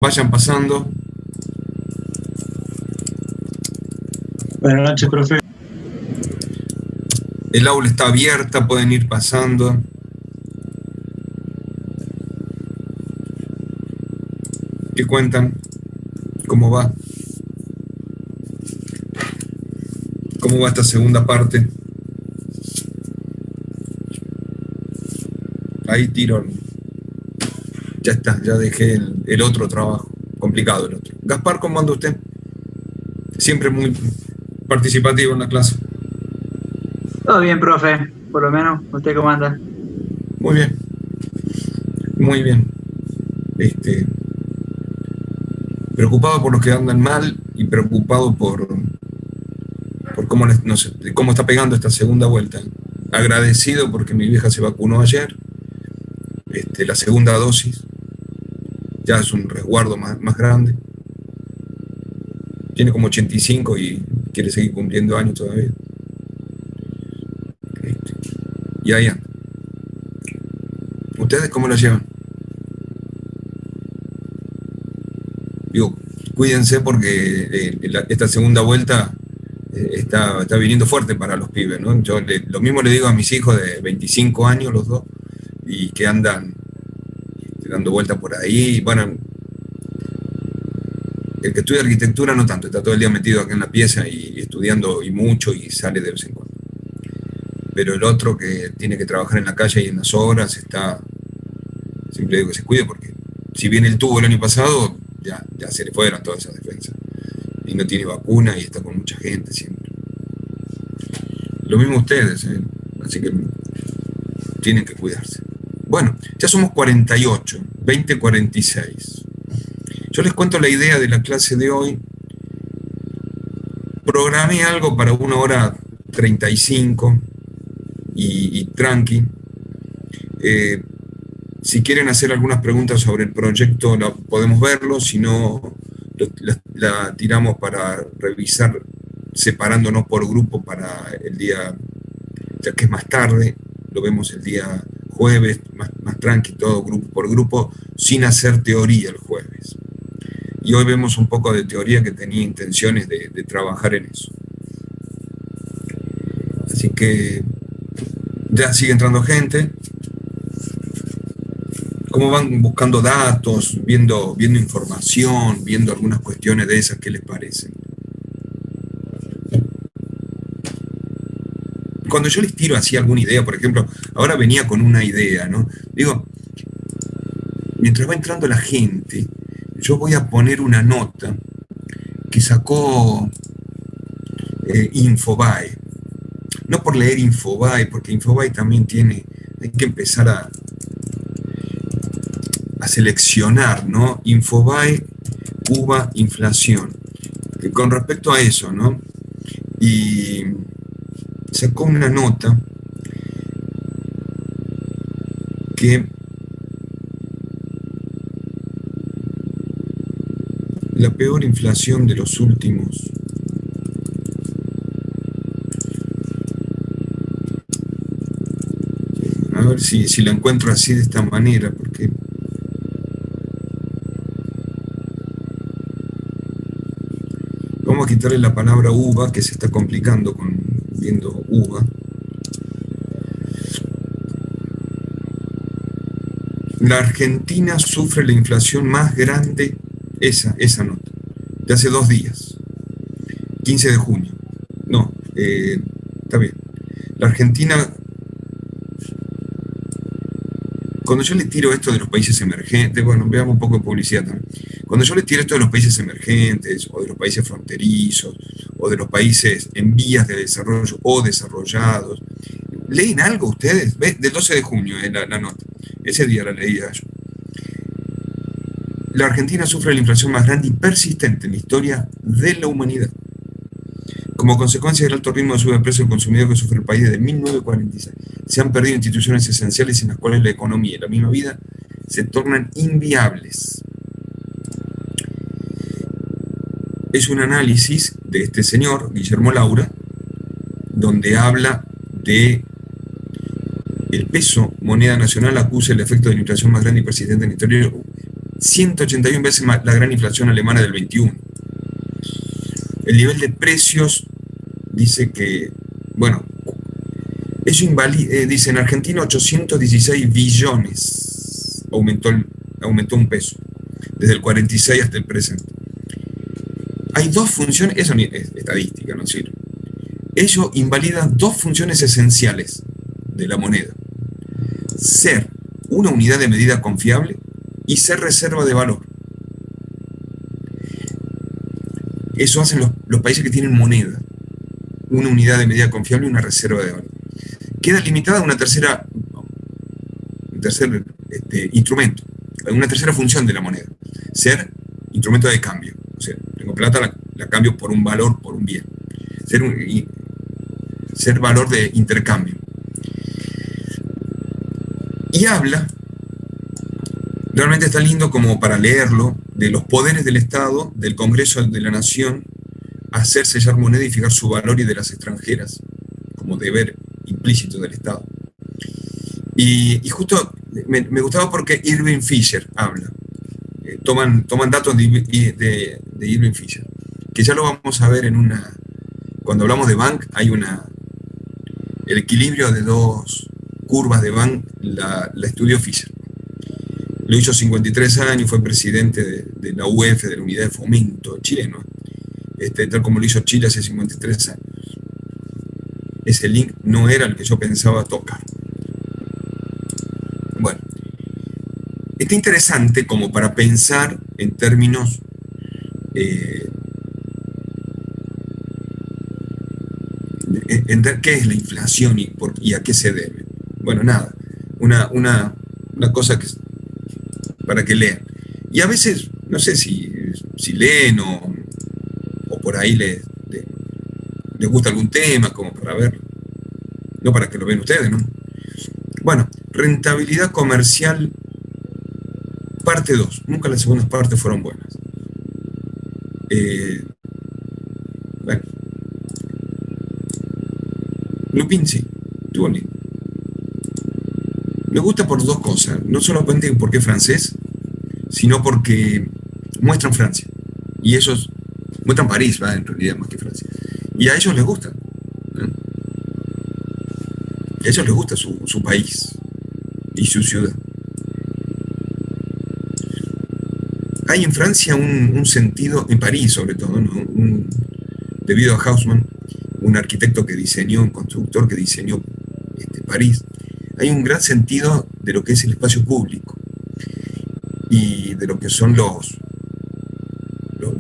Vayan pasando. Buenas noches, profe. El aula está abierta, pueden ir pasando. ¿Qué cuentan? ¿Cómo va? ¿Cómo va esta segunda parte? Ahí tiro. Ya está, ya dejé el otro trabajo. Complicado el otro. Gaspar, ¿cómo anda usted? Siempre muy participativo en la clase. Todo bien, profe, por lo menos. ¿Usted cómo anda? Muy bien. Muy bien. Preocupado por los que andan mal y preocupado por cómo, no sé, cómo está pegando esta segunda vuelta. Agradecido porque mi vieja se vacunó ayer, la segunda dosis. Ya es un resguardo más grande. Tiene como 85 y quiere seguir cumpliendo años todavía. Y ahí anda. ¿Ustedes cómo la llevan? Digo, cuídense porque esta segunda vuelta está viniendo fuerte para los pibes, ¿no? Yo lo mismo le digo a mis hijos de 25 años, los dos, y que andan dando vueltas por ahí. Bueno, el que estudia arquitectura no tanto, está todo el día metido acá en la pieza y estudiando y mucho y sale de vez en cuando. Pero el otro que tiene que trabajar en la calle y en las obras siempre digo que se cuide porque si bien él tuvo el año pasado, ya se le fueron todas esas defensas. Y no tiene vacuna y está con mucha gente siempre. Lo mismo ustedes, ¿eh? Así que tienen que cuidarse. Bueno, ya somos 48, 20:46. Yo les cuento la idea de la clase de hoy. Programé algo para 1:35 y tranqui. Si quieren hacer algunas preguntas sobre el proyecto, podemos verlo. Si no, la tiramos para revisar separándonos por grupo para el día, ya que es más tarde, lo vemos el día jueves, más tranqui, todo grupo por grupo, sin hacer teoría el jueves. Y hoy vemos un poco de teoría que tenía intenciones de trabajar en eso. Así que ya sigue entrando gente. ¿Cómo van buscando datos, viendo información, viendo algunas cuestiones de esas? ¿Qué les parecen? Cuando yo les tiro así alguna idea, por ejemplo, ahora venía con una idea, ¿no? Digo, mientras va entrando la gente, yo voy a poner una nota que sacó Infobae. No por leer Infobae, porque Infobae también hay que empezar a seleccionar, ¿no? Infobae, uva, inflación. Con respecto a eso, ¿no? Y sacó una nota que la peor inflación de los últimos a ver si la encuentro así de esta manera, porque vamos a quitarle la palabra uva, que se está complicando viendo uva. La Argentina sufre la inflación más grande, esa nota, de hace 2 días, 15 de junio. No, está bien. La Argentina, cuando yo le tiro esto de los países emergentes, bueno, veamos un poco de publicidad también. Cuando yo le tiro esto de los países emergentes, o de los países fronterizos, o de los países en vías de desarrollo o desarrollados, ¿leen algo ustedes? ¿Ves? Del 12 de junio la nota. Ese día la leía yo. La Argentina sufre la inflación más grande y persistente en la historia de la humanidad. Como consecuencia del alto ritmo de sube de precio del consumidor que sufre el país desde 1946, se han perdido instituciones esenciales en las cuales la economía y la misma vida se tornan inviables. Es un análisis de este señor, Guillermo Laura, donde habla de el peso moneda nacional acusa el efecto de la inflación más grande y persistente en la historia 181 veces más la gran inflación alemana del 21. El nivel de precios dice que, bueno, eso dice en Argentina 816 billones aumentó un peso, desde el 46 hasta el presente. Hay dos funciones, eso es estadística, no sirve. Ello invalida dos funciones esenciales de la moneda: ser una unidad de medida confiable y ser reserva de valor. Eso hacen los países que tienen moneda, una unidad de medida confiable y una reserva de valor. Queda limitada a un tercer instrumento, una tercera función de la moneda: ser instrumento de cambio. O sea, tengo plata, la cambio por un valor, por un bien. Ser valor de intercambio. Y habla, realmente está lindo como para leerlo, de los poderes del Estado, del Congreso de la Nación, hacer sellar moneda y fijar su valor, y de las extranjeras, como deber implícito del Estado. Y justo me gustaba porque Irving Fisher habla. Toman datos de Irving Fisher, que ya lo vamos a ver cuando hablamos de Bank, hay el equilibrio de dos curvas de Bank, la estudió Fisher. Lo hizo 53 años, fue presidente de la UF, de la Unidad de Fomento chileno, tal como lo hizo Chile hace 53 años. Ese link no era el que yo pensaba tocar. Bueno, está interesante como para pensar en términos entender qué es la inflación y a qué se debe. Bueno, nada, una cosa para que lean. Y a veces, no sé si leen o por ahí les gusta algún tema, como para verlo. No para que lo vean ustedes, ¿no? Bueno, rentabilidad comercial, parte 2. Nunca las segundas partes fueron buenas. Bueno. Lupin sí, estuvo lindo. Me gusta por dos cosas, no solamente porque es francés, sino porque muestran Francia. Y ellos muestran París, en realidad, más que Francia. Y a ellos les gusta. A ellos les gusta su país y su ciudad. Hay en Francia un sentido, en París sobre todo, ¿no? Debido a Haussmann, un arquitecto que diseñó, un constructor que diseñó París, hay un gran sentido de lo que es el espacio público y de lo que son los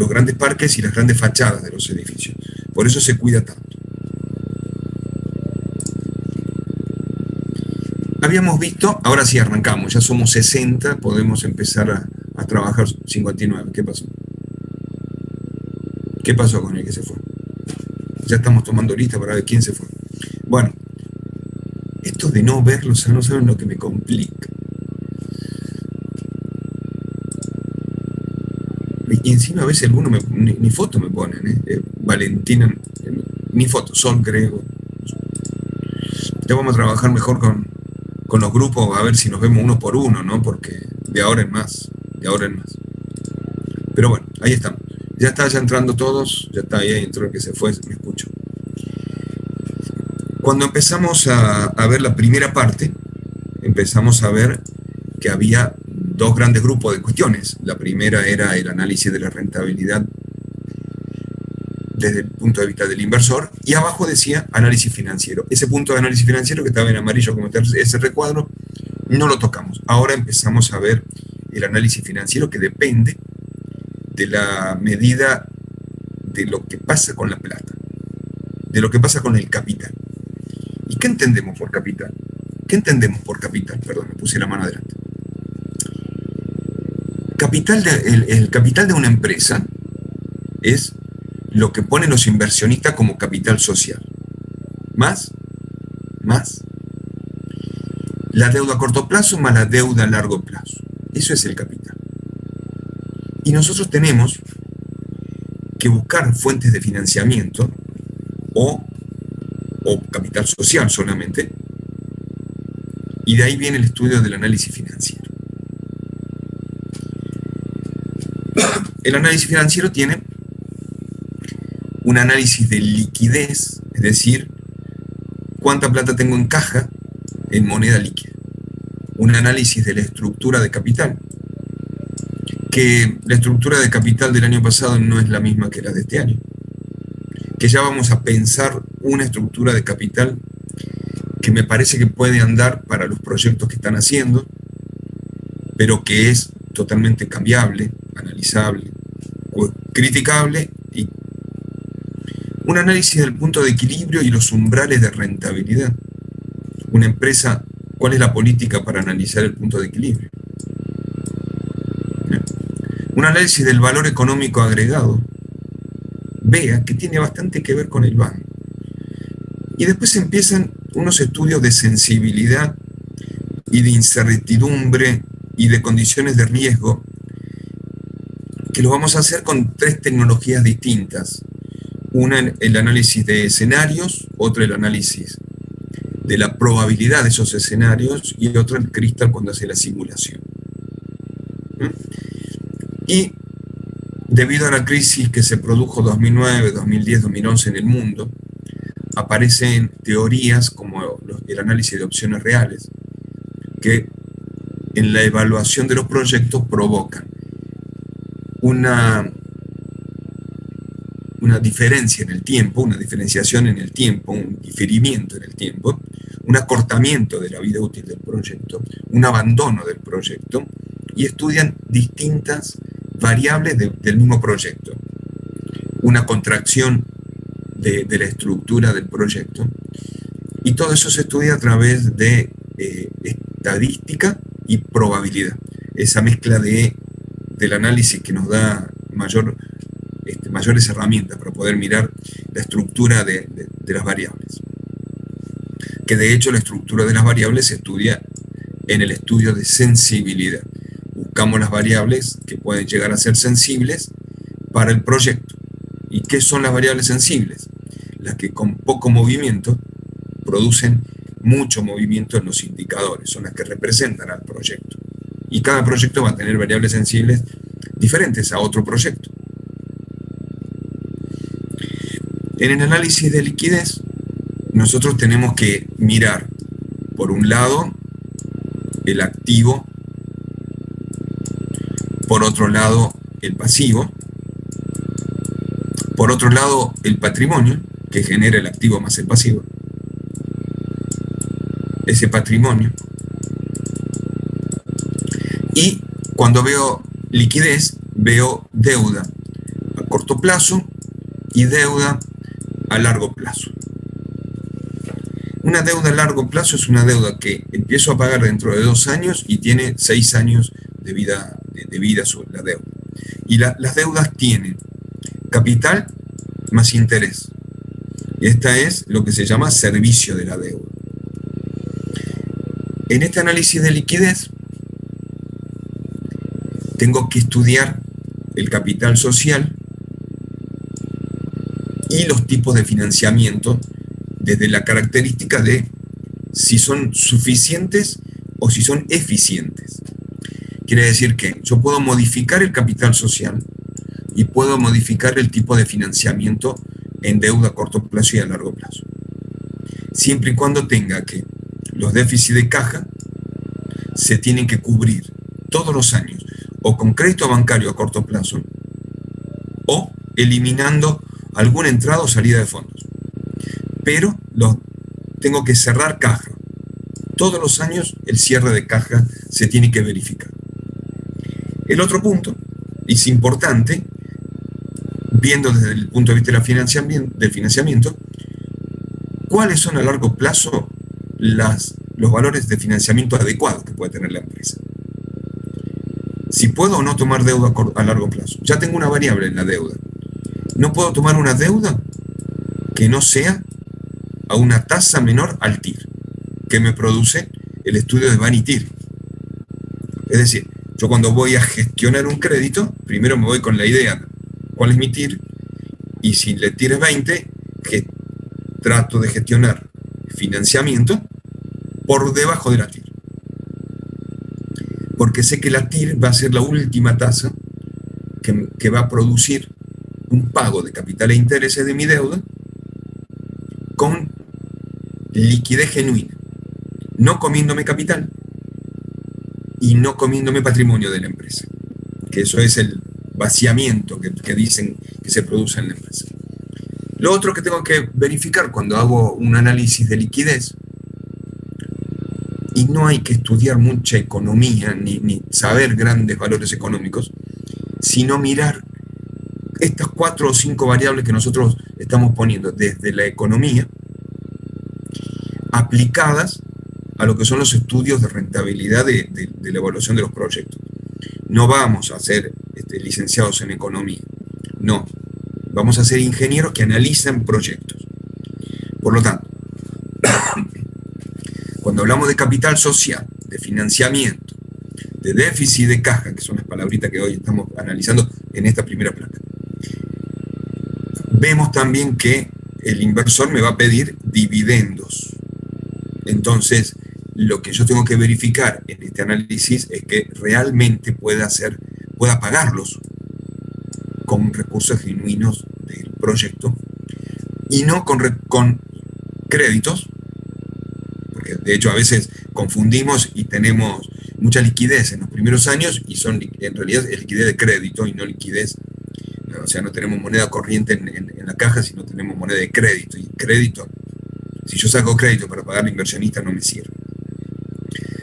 grandes parques y las grandes fachadas de los edificios. Por eso se cuida tanto. Habíamos visto, ahora sí arrancamos, ya somos 60, podemos empezar a trabajar 59. ¿Qué pasó? ¿Qué pasó con el que se fue? Ya estamos tomando lista para ver quién se fue. Bueno, esto de no verlos, no saben lo que me complica. Y encima a veces algunos ni foto me ponen, Valentina, ni foto, Sol creo. Ya vamos a trabajar mejor con los grupos, a ver si nos vemos uno por uno, ¿no? Porque de ahora en más. Pero bueno, ahí estamos. Ya entrando todos, ya está, ahí entró el que se fue, me escucho. Cuando empezamos a ver la primera parte, empezamos a ver que había dos grandes grupos de cuestiones. La primera era el análisis de la rentabilidad desde el punto de vista del inversor, y abajo decía análisis financiero. Ese punto de análisis financiero que estaba en amarillo como ese recuadro, no lo tocamos. Ahora empezamos a ver el análisis financiero, que depende de la medida de lo que pasa con la plata, de lo que pasa con el capital. ¿Y qué entendemos por capital? Perdón, me puse la mano adelante. El capital de una empresa es lo que ponen los inversionistas como capital social. Más la deuda a corto plazo más la deuda a largo plazo. Eso es el capital. Y nosotros tenemos que buscar fuentes de financiamiento o capital social solamente, y de ahí viene el estudio del análisis financiero. el análisis financiero tiene un análisis de liquidez, es decir, cuánta plata tengo en caja en moneda líquida. Un análisis de la estructura de capital, que la estructura de capital del año pasado no es la misma que la de este año. Que ya vamos a pensar una estructura de capital que me parece que puede andar para los proyectos que están haciendo, pero que es totalmente cambiable, analizable, criticable, y un análisis del punto de equilibrio y los umbrales de rentabilidad. Una empresa, ¿cuál es la política para analizar el punto de equilibrio? Un análisis del valor económico agregado, vea que tiene bastante que ver con el banco. Y después empiezan unos estudios de sensibilidad y de incertidumbre y de condiciones de riesgo, que lo vamos a hacer con 3 tecnologías distintas. Una, el análisis de escenarios, otra, el análisis de la probabilidad de esos escenarios, y otra, el Crystal, cuando hace la simulación. Y debido a la crisis que se produjo 2009, 2010, 2011 en el mundo, aparecen teorías como el análisis de opciones reales, que en la evaluación de los proyectos provocan una diferencia en el tiempo, una diferenciación en el tiempo, un diferimiento en el tiempo, un acortamiento de la vida útil del proyecto, un abandono del proyecto, y estudian distintas variables del mismo proyecto. Una contracción de la estructura del proyecto, y todo eso se estudia a través de estadística y probabilidad, esa mezcla del análisis que nos da mayores herramientas para poder mirar la estructura de las variables, que de hecho la estructura de las variables se estudia en el estudio de sensibilidad. Buscamos las variables que pueden llegar a ser sensibles para el proyecto. ¿Y qué son las variables sensibles? Las que con poco movimiento producen mucho movimiento en los indicadores, son las que representan al proyecto. Y cada proyecto va a tener variables sensibles diferentes a otro proyecto. En el análisis de liquidez, nosotros tenemos que mirar, por un lado, el activo, por otro lado, el pasivo, por otro lado, el patrimonio, que genera el activo más el pasivo, ese patrimonio. Y cuando veo liquidez, veo deuda a corto plazo y deuda a largo plazo. Una deuda a largo plazo es una deuda que empiezo a pagar dentro de 2 años y tiene 6 años de vida sobre la deuda. Y las deudas tienen capital más interés. Y esta es lo que se llama servicio de la deuda. En este análisis de liquidez, tengo que estudiar el capital social y los tipos de financiamiento desde la característica de si son suficientes o si son eficientes. Quiere decir que yo puedo modificar el capital social y puedo modificar el tipo de financiamiento en deuda a corto plazo y a largo plazo. Siempre y cuando tenga que los déficits de caja se tienen que cubrir todos los años, o con crédito bancario a corto plazo, o eliminando alguna entrada o salida de fondos. Pero tengo que cerrar caja. Todos los años el cierre de caja se tiene que verificar. El otro punto, y es importante, viendo desde el punto de vista del financiamiento, ¿cuáles son a largo plazo los valores de financiamiento adecuados que puede tener la empresa? Si puedo o no tomar deuda a largo plazo. Ya tengo una variable en la deuda. No puedo tomar una deuda que no sea a una tasa menor al TIR, que me produce el estudio de Vanity. Es decir, yo cuando voy a gestionar un crédito, primero me voy con la idea, ¿cuál es mi TIR? Y si el TIR es 20, trato de gestionar financiamiento por debajo de la TIR. Porque sé que la TIR va a ser la última tasa que va a producir un pago de capital e intereses de mi deuda con liquidez genuina, no comiéndome capital y no comiéndome patrimonio de la empresa, que eso es el vaciamiento que dicen que se produce en la empresa. Lo otro que tengo que verificar cuando hago un análisis de liquidez, y no hay que estudiar mucha economía ni saber grandes valores económicos, sino mirar estas 4 o 5 variables que nosotros estamos poniendo desde la economía, aplicadas a lo que son los estudios de rentabilidad de la evaluación de los proyectos. No vamos a ser licenciados en economía, no. Vamos a ser ingenieros que analizan proyectos. Por lo tanto, cuando hablamos de capital social, de financiamiento, de déficit de caja, que son las palabritas que hoy estamos analizando en esta primera placa, vemos también que el inversor me va a pedir dividendos. Entonces, lo que yo tengo que verificar en este análisis es que realmente pueda pagarlos con recursos genuinos del proyecto y no con créditos, porque de hecho a veces confundimos y tenemos mucha liquidez en los primeros años y en realidad es liquidez de crédito y no liquidez, o sea, no tenemos moneda corriente en la caja, sino tenemos moneda de crédito, y crédito, si yo saco crédito para pagar al inversionista no me sirve.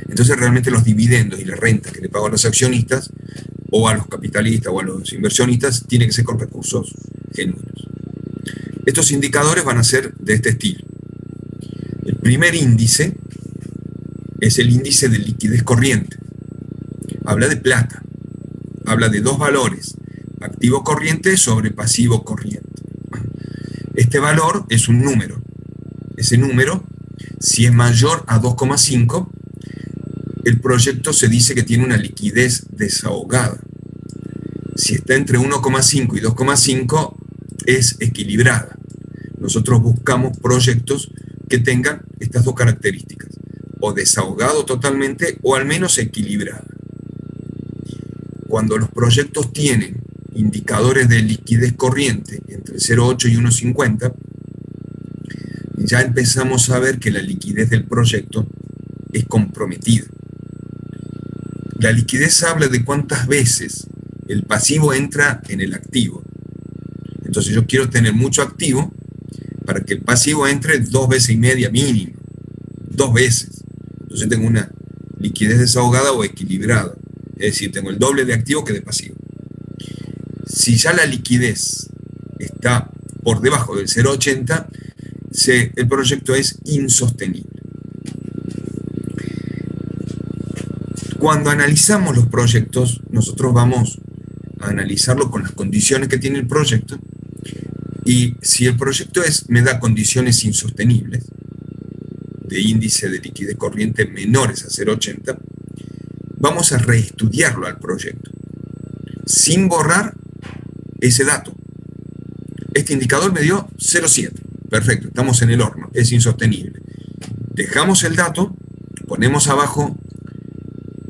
Entonces realmente los dividendos y la renta que le pago a los accionistas o a los capitalistas o a los inversionistas tiene que ser con recursos genuinos. Estos indicadores van a ser de este estilo. El primer índice es el índice de liquidez corriente. Habla de plata. Habla de 2 valores, activo corriente sobre pasivo corriente. Este valor es un número. Ese número, si es mayor a 2,5, el proyecto se dice que tiene una liquidez desahogada. Si está entre 1,5 y 2,5, es equilibrada. Nosotros buscamos proyectos que tengan estas 2 características, o desahogado totalmente, o al menos equilibrado. Cuando los proyectos tienen indicadores de liquidez corriente entre 0,8 y 1,50, ya empezamos a ver que la liquidez del proyecto es comprometida. La liquidez habla de cuántas veces el pasivo entra en el activo. Entonces yo quiero tener mucho activo para que el pasivo entre 2,5 veces mínimo. 2 veces. Entonces tengo una liquidez desahogada o equilibrada. Es decir, tengo el doble de activo que de pasivo. Si ya la liquidez está por debajo del 0,80, el proyecto es insostenible. Cuando analizamos los proyectos, nosotros vamos a analizarlo con las condiciones que tiene el proyecto, y si el proyecto me da condiciones insostenibles, de índice de liquidez corriente menores a 0,80, vamos a reestudiarlo al proyecto, sin borrar ese dato. Este indicador me dio 0,7. Perfecto, estamos en el horno, es insostenible. Dejamos el dato, ponemos abajo,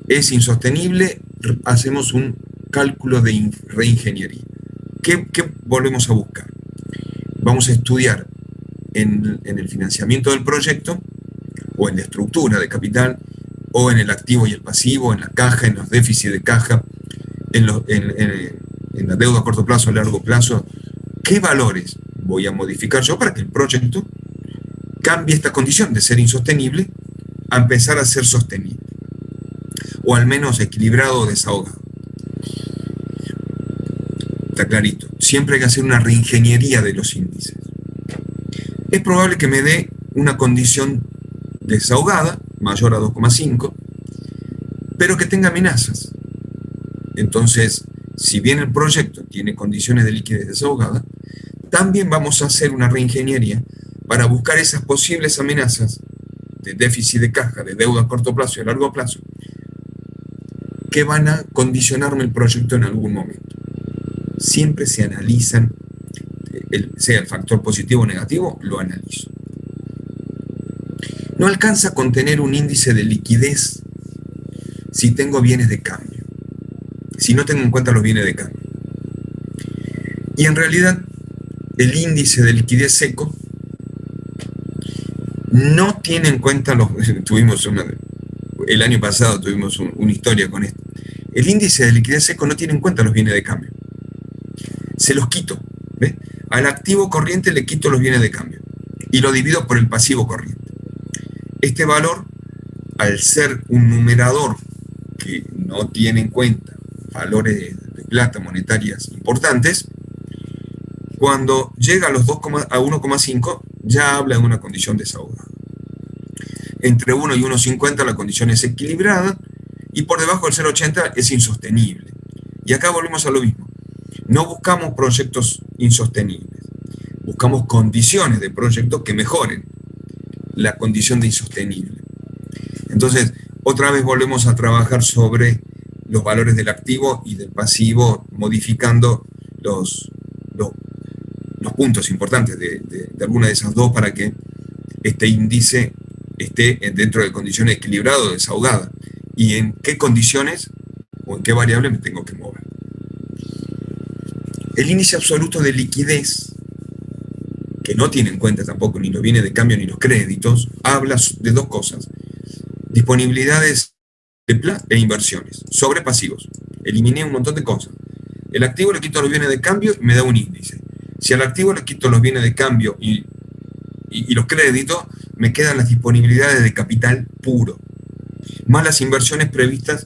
es insostenible, hacemos un cálculo de reingeniería. ¿Qué volvemos a buscar? Vamos a estudiar en el financiamiento del proyecto, o en la estructura de capital, o en el activo y el pasivo, en la caja, en los déficits de caja, en la deuda a corto plazo, a largo plazo. ¿Qué valores voy a modificar yo para que el proyecto cambie esta condición de ser insostenible a empezar a ser sostenible? O al menos equilibrado o desahogado. Está clarito. Siempre hay que hacer una reingeniería de los índices. Es probable que me dé una condición desahogada, mayor a 2,5, pero que tenga amenazas. Entonces, si bien el proyecto tiene condiciones de liquidez desahogada, también vamos a hacer una reingeniería para buscar esas posibles amenazas de déficit de caja, de deuda a corto plazo y a largo plazo, que van a condicionarme el proyecto en algún momento. Siempre se analizan, sea el factor positivo o negativo, lo analizo. No alcanza con tener un índice de liquidez si tengo bienes de cambio, si no tengo en cuenta los bienes de cambio. Y en realidad, el índice de liquidez seco no tiene en cuenta el año pasado tuvimos una historia con esto. El índice de liquidez seco no tiene en cuenta los bienes de cambio. Se los quito. ¿Ves? Al activo corriente le quito los bienes de cambio y lo divido por el pasivo corriente. Este valor, al ser un numerador que no tiene en cuenta valores de plata monetarias importantes, cuando llega a los 1,5 ya habla de una condición desahogada. Entre 1 y 1,50 la condición es equilibrada y por debajo del 0,80 es insostenible. Y acá volvemos a lo mismo. No buscamos proyectos insostenibles, buscamos condiciones de proyectos que mejoren la condición de insostenible. Entonces, otra vez volvemos a trabajar sobre los valores del activo y del pasivo, modificando los puntos importantes de alguna de esas dos para que este índice esté dentro de condiciones equilibradas o desahogadas. Y en qué condiciones o en qué variable me tengo que mover. El índice absoluto de liquidez, que no tiene en cuenta tampoco ni los bienes de cambio ni los créditos, habla de dos cosas: disponibilidades de plata e inversiones, sobre pasivos. Eliminé un montón de cosas. El activo le quito los bienes de cambio y me da un índice. Si al activo le quito los bienes de cambio y los créditos, me quedan las disponibilidades de capital puro, más las inversiones previstas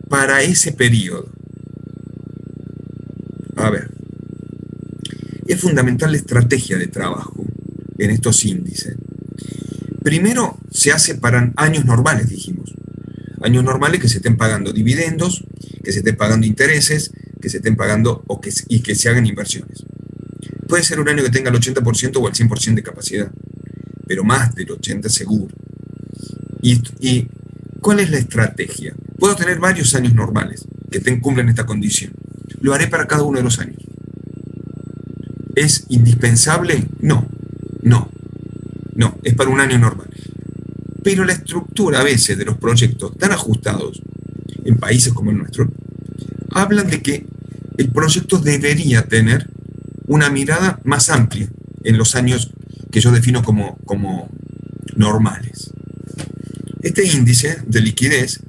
para ese periodo. A ver, es fundamental la estrategia de trabajo en estos índices. Primero, se hace para años normales, dijimos. Años normales que se estén pagando dividendos, que se estén pagando intereses, que se estén pagando y que se hagan inversiones. Puede ser un año que tenga el 80% o el 100% de capacidad, pero más del 80% seguro. ¿Y cuál es la estrategia? Puedo tener varios años normales que cumplen esta condición. Lo haré para cada uno de los años. ¿Es indispensable? No, es para un año normal. Pero la estructura a veces de los proyectos tan ajustados en países como el nuestro, hablan de que el proyecto debería tener una mirada más amplia en los años que yo defino como normales. Este índice de liquidez,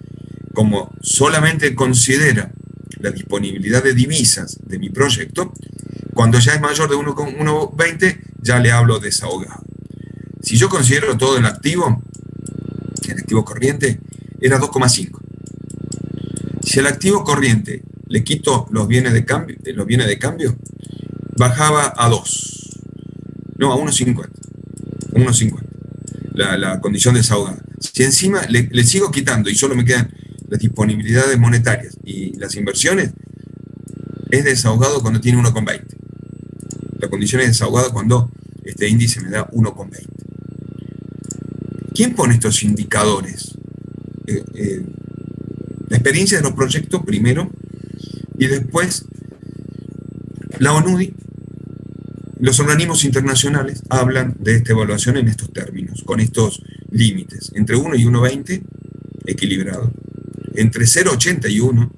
como solamente considera la disponibilidad de divisas de mi proyecto, cuando ya es mayor de 1,20 ya le hablo desahogado. Si yo considero todo el activo corriente, era 2,5. Si al activo corriente le quito los bienes de cambio, bajaba a 2. No, a 1,50. 1,50. La condición desahogada. Si encima le sigo quitando y solo me quedan las disponibilidades monetarias y las inversiones, es desahogado cuando tiene 1,20. La condición es desahogada cuando este índice me da 1,20. ¿Quién pone estos indicadores? La experiencia de los proyectos primero, y después la ONUDI, los organismos internacionales hablan de esta evaluación en estos términos, con estos límites, entre 1 y 1,20, equilibrado, entre 0,80 y 1,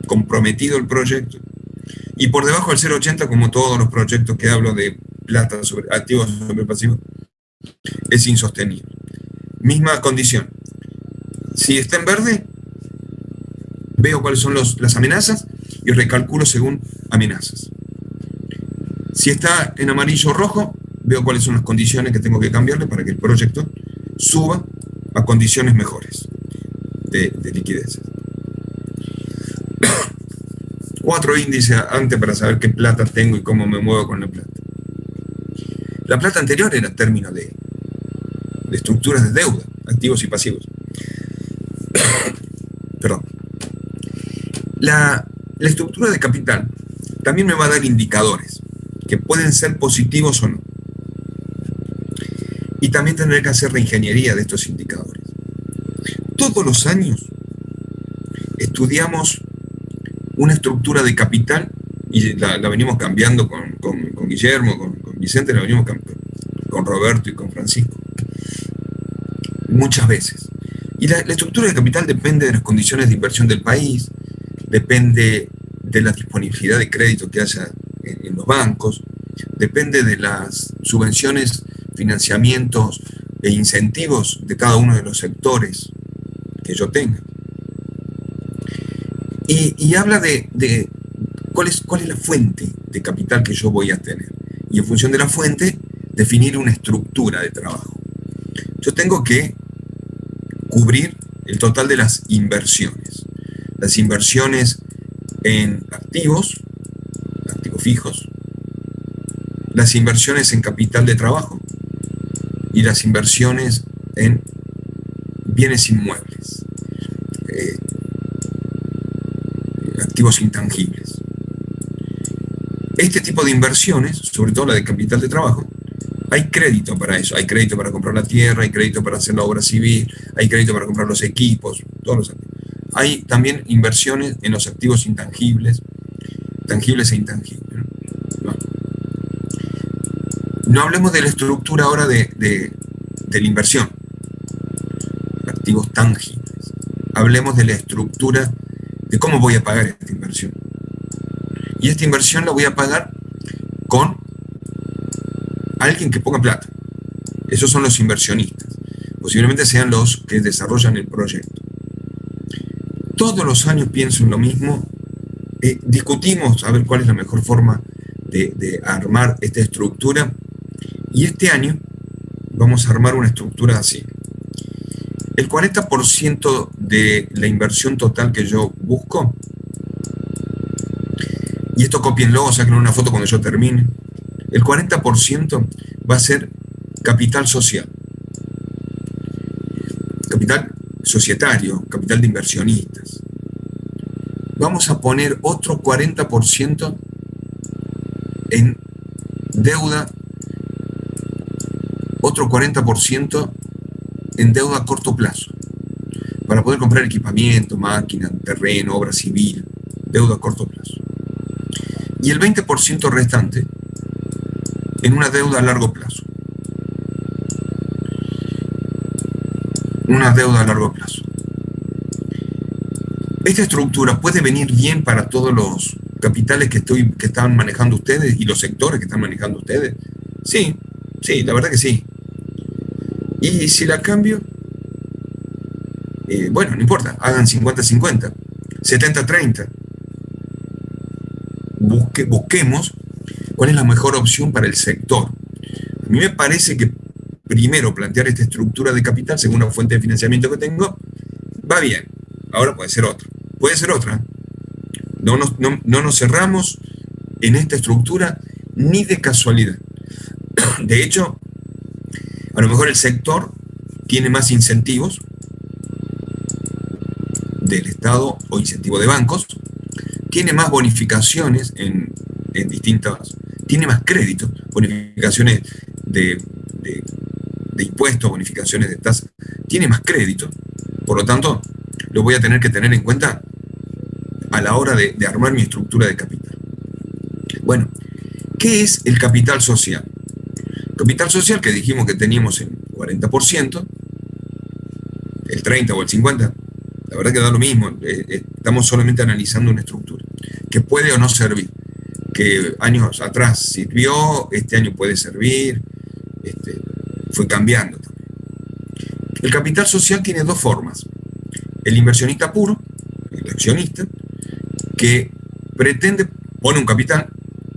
comprometido el proyecto, y por debajo del 0,80, como todos los proyectos que hablo de plata sobre activos sobre pasivos, es insostenible. Misma condición. Si está en verde, veo cuáles son las amenazas y recalculo según amenazas. Si está en amarillo o rojo, veo cuáles son las condiciones que tengo que cambiarle para que el proyecto suba a condiciones mejores de liquidez. 4 índices antes para saber qué plata tengo y cómo me muevo con la plata. La plata anterior era término de estructuras de deuda, activos y pasivos. Perdón. La estructura de capital también me va a dar indicadores que pueden ser positivos o no. Y también tendré que hacer reingeniería de estos indicadores. Todos los años estudiamos una estructura de capital y la venimos cambiando con Guillermo, con Vicente, la venimos cambiando, con Roberto y con Francisco. Muchas veces. Y la estructura de capital depende de las condiciones de inversión del país, depende de la disponibilidad de crédito que haya en los bancos, depende de las subvenciones, financiamientos e incentivos de cada uno de los sectores que yo tenga. Y habla de cuál es la fuente de capital que yo voy a tener. Y en función de la fuente, definir una estructura de trabajo. Yo tengo que cubrir el total de las inversiones. Las inversiones en activos fijos, las inversiones en capital de trabajo y las inversiones en bienes inmuebles, activos intangibles. Este tipo de inversiones, sobre todo la de capital de trabajo, hay crédito para eso. Hay crédito para comprar la tierra, hay crédito para hacer la obra civil, hay crédito para comprar los equipos, todos los activos. Hay también inversiones en los activos intangibles, tangibles e intangibles. No hablemos de la estructura ahora de la inversión, activos tangibles. Hablemos de la estructura de cómo voy a pagar esta inversión. Y esta inversión la voy a pagar con alguien que ponga plata. Esos son los inversionistas. Posiblemente sean los que desarrollan el proyecto. Todos los años pienso en lo mismo. Discutimos a ver cuál es la mejor forma de armar esta estructura. Y este año vamos a armar una estructura así. El 40% de la inversión total que yo busco, y esto cópienlo, saquen una foto cuando yo termine, el 40% va a ser capital social. Capital societario, capital de inversionistas. Vamos a poner otro 40% en deuda, otro 40% en deuda a corto plazo, para poder comprar equipamiento, máquina, terreno, obra civil, deuda a corto plazo. Y el 20% restante en una deuda a largo plazo. Una deuda a largo plazo. Esta estructura puede venir bien para todos los capitales que están manejando ustedes y los sectores que están manejando ustedes. Sí, la verdad que sí. Y si la cambio, bueno, no importa, hagan 50-50, 70-30. Busquemos cuál es la mejor opción para el sector. A mí me parece que primero plantear esta estructura de capital según la fuente de financiamiento que tengo, va bien. Ahora puede ser otra. Puede ser otra. No nos cerramos en esta estructura ni de casualidad. De hecho, a lo mejor el sector tiene más incentivos del Estado o incentivo de bancos, tiene más bonificaciones en distintas, tiene más créditos, bonificaciones de impuestos, bonificaciones de tasas, tiene más crédito, por lo tanto, lo voy a tener que tener en cuenta a la hora de armar mi estructura de capital. Bueno, ¿qué es el capital social? Capital social que dijimos que teníamos en 40%, el 30 o el 50%, la verdad que da lo mismo, estamos solamente analizando una estructura, que puede o no servir, que años atrás sirvió, este año puede servir, fue cambiando también. El capital social tiene dos formas: el inversionista puro, el accionista, que pone un capital,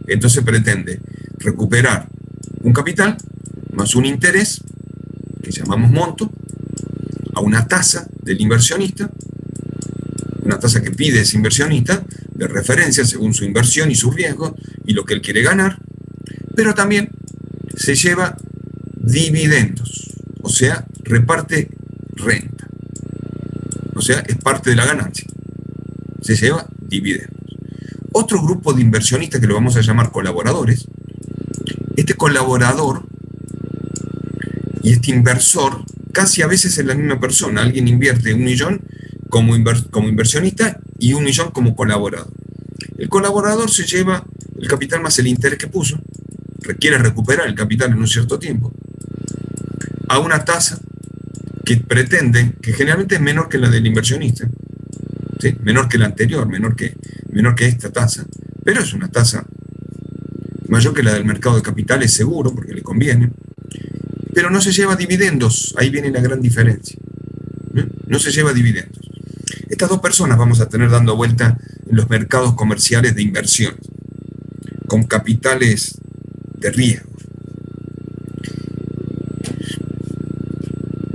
entonces pretende recuperar un capital más un interés, que llamamos monto, a una tasa del inversionista, una tasa que pide ese inversionista, de referencia según su inversión y su riesgo, y lo que él quiere ganar, pero también se lleva dividendos, o sea, reparte renta, o sea, es parte de la ganancia, se lleva dividendos. Otro grupo de inversionistas que lo vamos a llamar colaboradores, este colaborador y este inversor casi a veces es la misma persona. Alguien invierte 1 millón como inversionista y 1 millón como colaborador. El colaborador se lleva el capital más el interés que puso, requiere recuperar el capital en un cierto tiempo, a una tasa que pretende, que generalmente es menor que la del inversionista, ¿sí? Menor que la anterior, menor que esta tasa, pero es una tasa mayor que la del mercado de capitales, seguro, porque le conviene, pero no se lleva dividendos. Ahí viene la gran diferencia. No se lleva dividendos. Estas dos personas vamos a tener dando vuelta en los mercados comerciales de inversiones, con capitales de riesgo.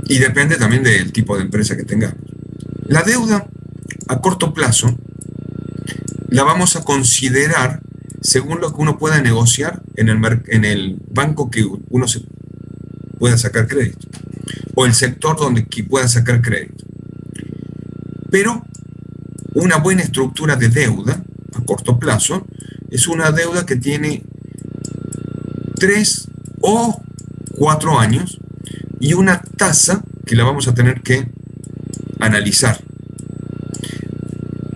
Y depende también del tipo de empresa que tengamos. La deuda a corto plazo la vamos a considerar según lo que uno pueda negociar en el banco que uno se pueda sacar crédito, o el sector donde pueda sacar crédito. Pero una buena estructura de deuda a corto plazo es una deuda que tiene 3 o 4 años y una tasa que la vamos a tener que analizar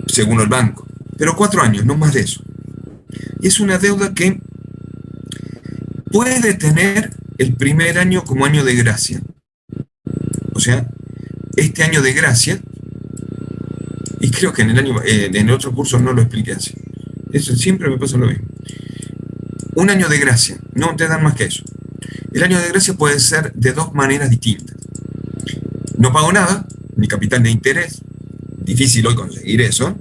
según el banco, pero 4 años, no más de eso. Y es una deuda que puede tener el primer año como año de gracia. O sea, este año de gracia, y creo que en el otro curso no lo expliqué así. Eso siempre me pasa lo mismo. Un año de gracia, no te dan más que eso. El año de gracia puede ser de dos maneras distintas. No pago nada, ni capital ni interés, difícil hoy conseguir eso,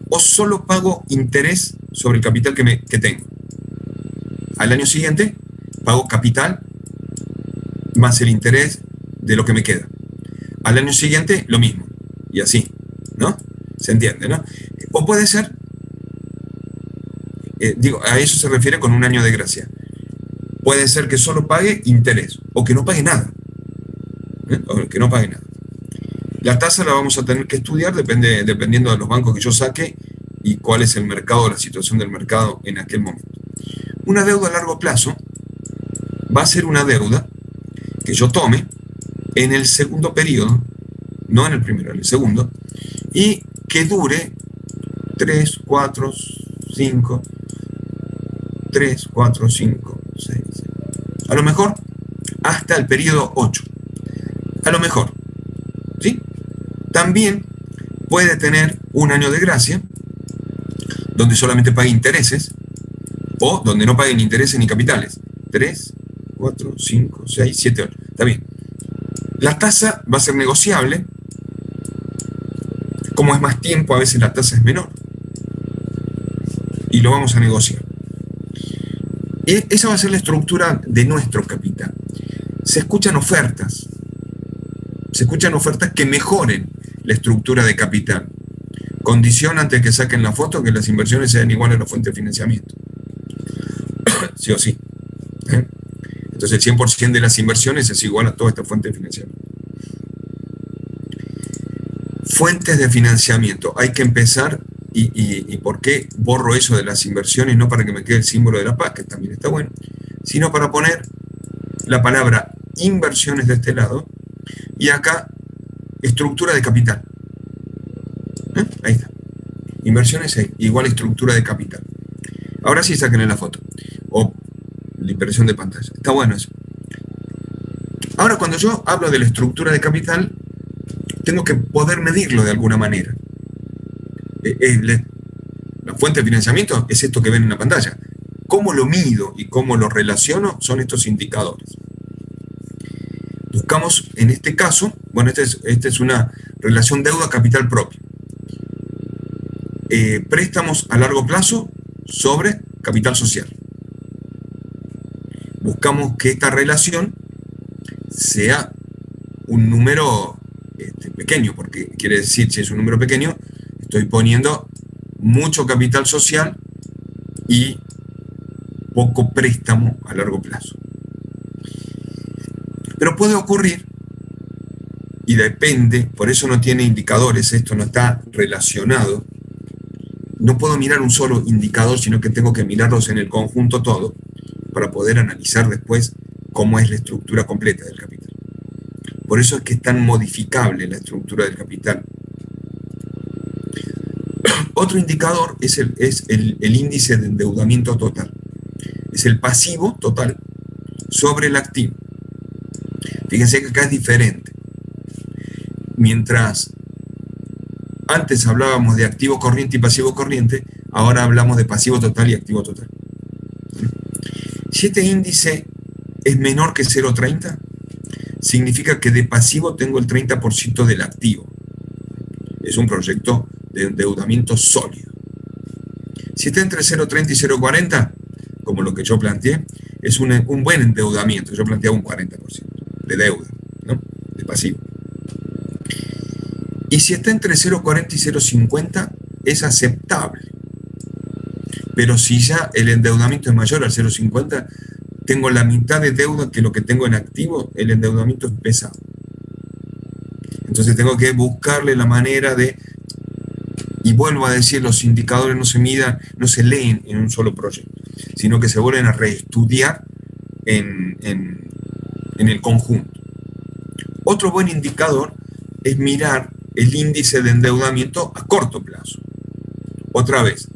o solo pago interés sobre el capital que tengo. Al año siguiente pago capital más el interés de lo que me queda. Al año siguiente lo mismo, y así, ¿no? ¿Se entiende, no? O puede ser, a eso se refiere con un año de gracia. Puede ser que solo pague interés, o que no pague nada. O que no pague nada. La tasa la vamos a tener que estudiar dependiendo de los bancos que yo saque y cuál es el mercado, la situación del mercado en aquel momento. Una deuda a largo plazo va a ser una deuda que yo tome en el segundo periodo, no en el primero, en el segundo, y que dure 3, 4, 5, 6, a lo mejor hasta el periodo 8. A lo mejor, ¿sí? También puede tener un año de gracia, donde solamente pague intereses, o donde no paguen intereses ni capitales. 3, 4, 5, 6, 7, 8. Está bien. La tasa va a ser negociable. Como es más tiempo, a veces la tasa es menor. Y lo vamos a negociar. Esa va a ser la estructura de nuestro capital. Se escuchan ofertas que mejoren la estructura de capital. Condición antes de que saquen la foto que las inversiones sean iguales a la fuente de financiamiento. Sí o sí. Entonces el 100% de las inversiones es igual a toda esta fuente de financiamiento. Fuentes de financiamiento. Hay que empezar, y ¿por qué borro eso de las inversiones? No para que me quede el símbolo de la paz, que también está bueno, sino para poner la palabra inversiones de este lado, y acá estructura de capital. Ahí está. Inversiones igual a estructura de capital. Ahora sí sáquenle la foto. O la impresión de pantalla. Está bueno eso. Ahora, cuando yo hablo de la estructura de capital, tengo que poder medirlo de alguna manera. La fuente de financiamiento es esto que ven en la pantalla. ¿Cómo lo mido y cómo lo relaciono? Son estos indicadores. Buscamos, en este caso, bueno, esta es una relación deuda-capital propio. Préstamos a largo plazo sobre capital social. Buscamos que esta relación sea un número pequeño, porque quiere decir, si es un número pequeño, estoy poniendo mucho capital social y poco préstamo a largo plazo. Pero puede ocurrir, y depende, por eso no tiene indicadores, esto no está relacionado. No puedo mirar un solo indicador, sino que tengo que mirarlos en el conjunto todo, para poder analizar después cómo es la estructura completa del capital. Por eso es que es tan modificable la estructura del capital. Otro indicador es el índice de endeudamiento total. Es el pasivo total sobre el activo. Fíjense que acá es diferente. Mientras antes hablábamos de activo corriente y pasivo corriente, ahora hablamos de pasivo total y activo total. Si este índice es menor que 0,30, significa que de pasivo tengo el 30% del activo. Es un proyecto de endeudamiento sólido. Si está entre 0,30 y 0,40, como lo que yo planteé, es un buen endeudamiento. Yo planteaba un 40% de deuda, ¿no? De pasivo. Y si está entre 0,40 y 0,50, es aceptable. Pero si ya el endeudamiento es mayor al 0,50, tengo la mitad de deuda que lo que tengo en activo, el endeudamiento es pesado. Entonces tengo que buscarle la manera de, y vuelvo a decir, los indicadores no se leen en un solo proyecto, sino que se vuelven a reestudiar en el conjunto. Otro buen indicador es mirar el índice de endeudamiento a corto plazo. Otra vez,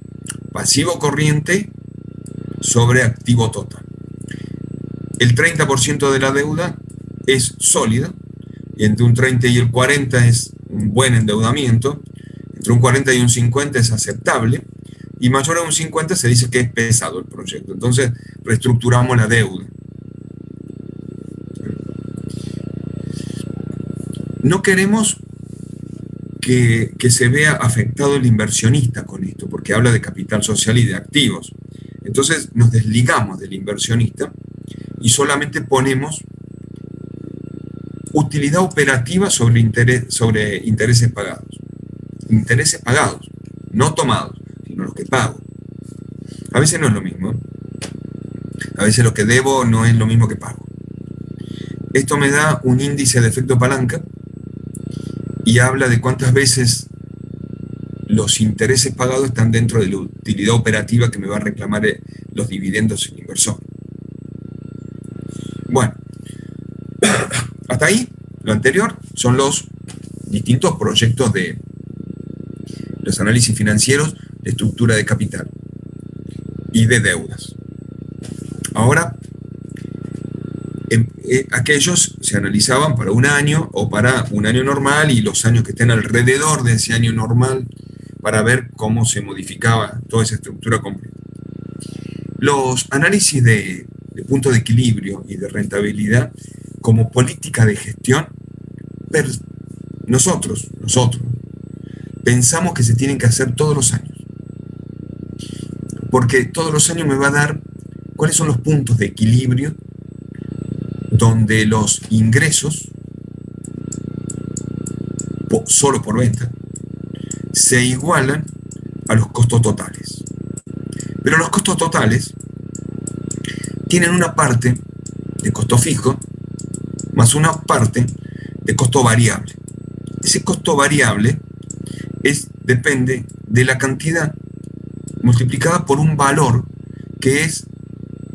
pasivo corriente sobre activo total. El 30% de la deuda es sólida, y entre un 30 y el 40 es un buen endeudamiento, entre un 40 y un 50 es aceptable, y mayor a un 50 se dice que es pesado el proyecto. Entonces reestructuramos la deuda. No queremos que se vea afectado el inversionista con esto, porque habla de capital social y de activos. Entonces nos desligamos del inversionista y solamente ponemos utilidad operativa sobre intereses pagados. Intereses pagados, no tomados, sino los que pago. A veces no es lo mismo, ¿eh? A veces lo que debo no es lo mismo que pago. Esto me da un índice de efecto palanca y habla de cuántas veces los intereses pagados están dentro de la utilidad operativa que me va a reclamar los dividendos el inversor. Bueno, hasta ahí, lo anterior son los distintos proyectos de los análisis financieros de estructura de capital y de deudas. Ahora, aquellos se analizaban para un año o para un año normal y los años que estén alrededor de ese año normal para ver cómo se modificaba toda esa estructura completa. Los análisis de punto de equilibrio y de rentabilidad como política de gestión, nosotros pensamos que se tienen que hacer todos los años, porque todos los años me va a dar cuáles son los puntos de equilibrio donde los ingresos, solo por venta, se igualan a los costos totales. Pero los costos totales tienen una parte de costo fijo más una parte de costo variable. Ese costo variable depende de la cantidad multiplicada por un valor que es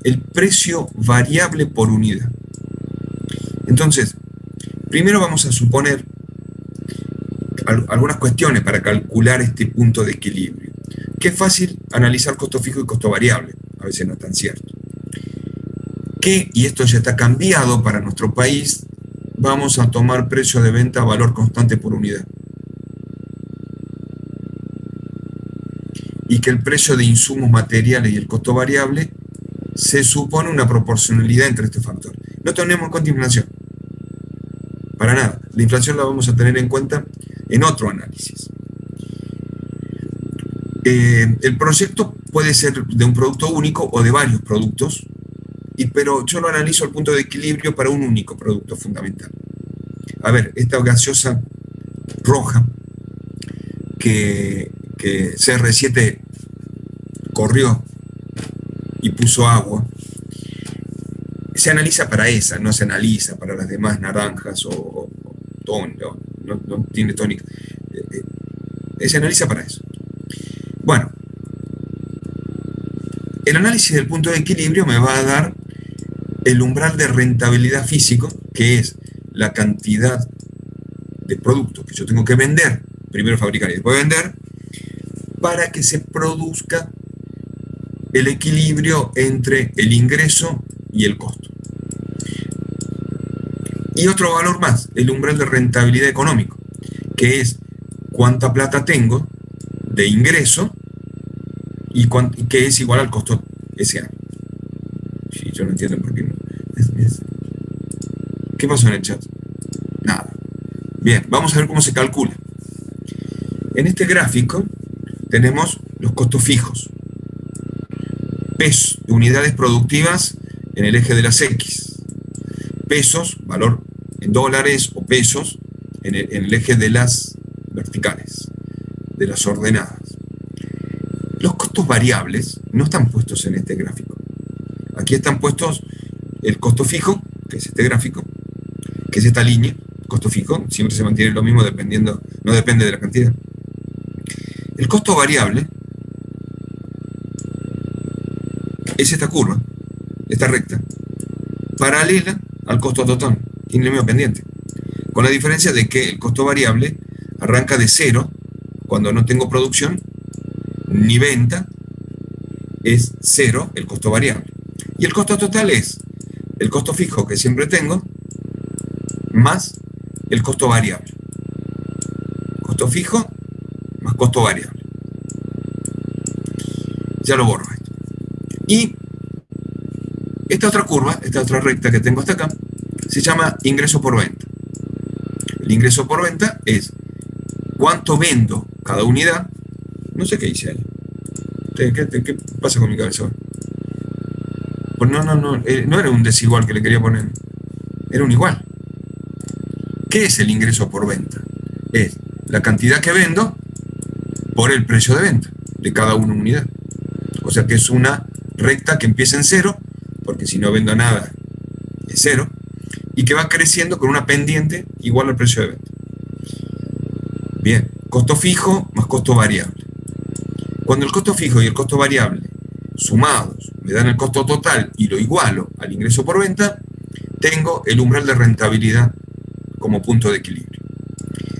el precio variable por unidad. Entonces, primero vamos a suponer algunas cuestiones para calcular este punto de equilibrio. Que es fácil analizar costo fijo y costo variable, a veces no es tan cierto. Y esto ya está cambiado para nuestro país, vamos a tomar precio de venta a valor constante por unidad. Y que el precio de insumos materiales y el costo variable se supone una proporcionalidad entre estos factores. No tenemos en cuenta inflación. Para nada. La inflación la vamos a tener en cuenta en otro análisis. El proyecto puede ser de un producto único o de varios productos, pero yo lo analizo al punto de equilibrio para un único producto fundamental. A ver, esta gaseosa roja que CR7 corrió y puso agua, se analiza para esa, no se analiza para las demás naranjas o no tiene tónica. Se analiza para eso. Bueno, el análisis del punto de equilibrio me va a dar el umbral de rentabilidad físico, que es la cantidad de productos que yo tengo que vender, primero fabricar y después vender, para que se produzca el equilibrio entre el ingreso y el costo. Y otro valor más, el umbral de rentabilidad económico, que es cuánta plata tengo de ingreso y que es igual al costo ese año. Sí, yo no entiendo por qué no. ¿Qué pasó en el chat? Nada. Bien, vamos a ver cómo se calcula. En este gráfico tenemos los costos fijos. Pesos, unidades productivas en el eje de las X. Pesos, valor en dólares o pesos en el eje de las verticales, de las ordenadas. Los costos variables no están puestos en este gráfico. Aquí están puestos el costo fijo, que es este gráfico, que es esta línea, costo fijo, siempre se mantiene lo mismo dependiendo, no depende de la cantidad. El costo variable es esta curva, esta recta, paralela al costo total, tiene el mismo pendiente, con la diferencia de que el costo variable arranca de cero cuando no tengo producción ni venta, es cero el costo variable. Y el costo total es el costo fijo que siempre tengo más el costo variable. Costo fijo más costo variable. Ya lo borro esto. Y esta otra curva, esta otra recta que tengo hasta acá, se llama ingreso por venta. El ingreso por venta es cuánto vendo cada unidad. No sé qué hice ahí. ¿Qué pasa con mi cabeza? Pues no era un desigual que le quería poner. Era un igual. ¿Qué es el ingreso por venta? Es la cantidad que vendo por el precio de venta de cada una unidad. O sea que es una recta que empieza en cero, porque si no vendo nada es cero, y que va creciendo con una pendiente igual al precio de venta. Bien, costo fijo más costo variable. Cuando el costo fijo y el costo variable sumados me dan el costo total y lo igualo al ingreso por venta, tengo el umbral de rentabilidad como punto de equilibrio.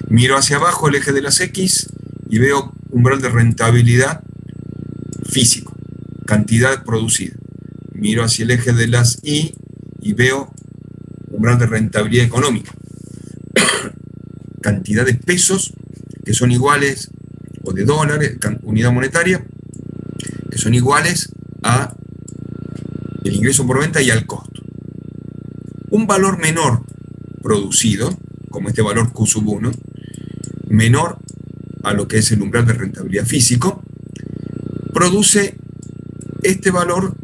Miro hacia abajo el eje de las X y veo umbral de rentabilidad físico, cantidad producida. Miro hacia el eje de las Y y veo umbral de rentabilidad económica, cantidad de pesos que son iguales, o de dólares, unidad monetaria, que son iguales a el ingreso por venta y al costo. Un valor menor producido, como este valor Q sub 1, menor a lo que es el umbral de rentabilidad físico, produce este valor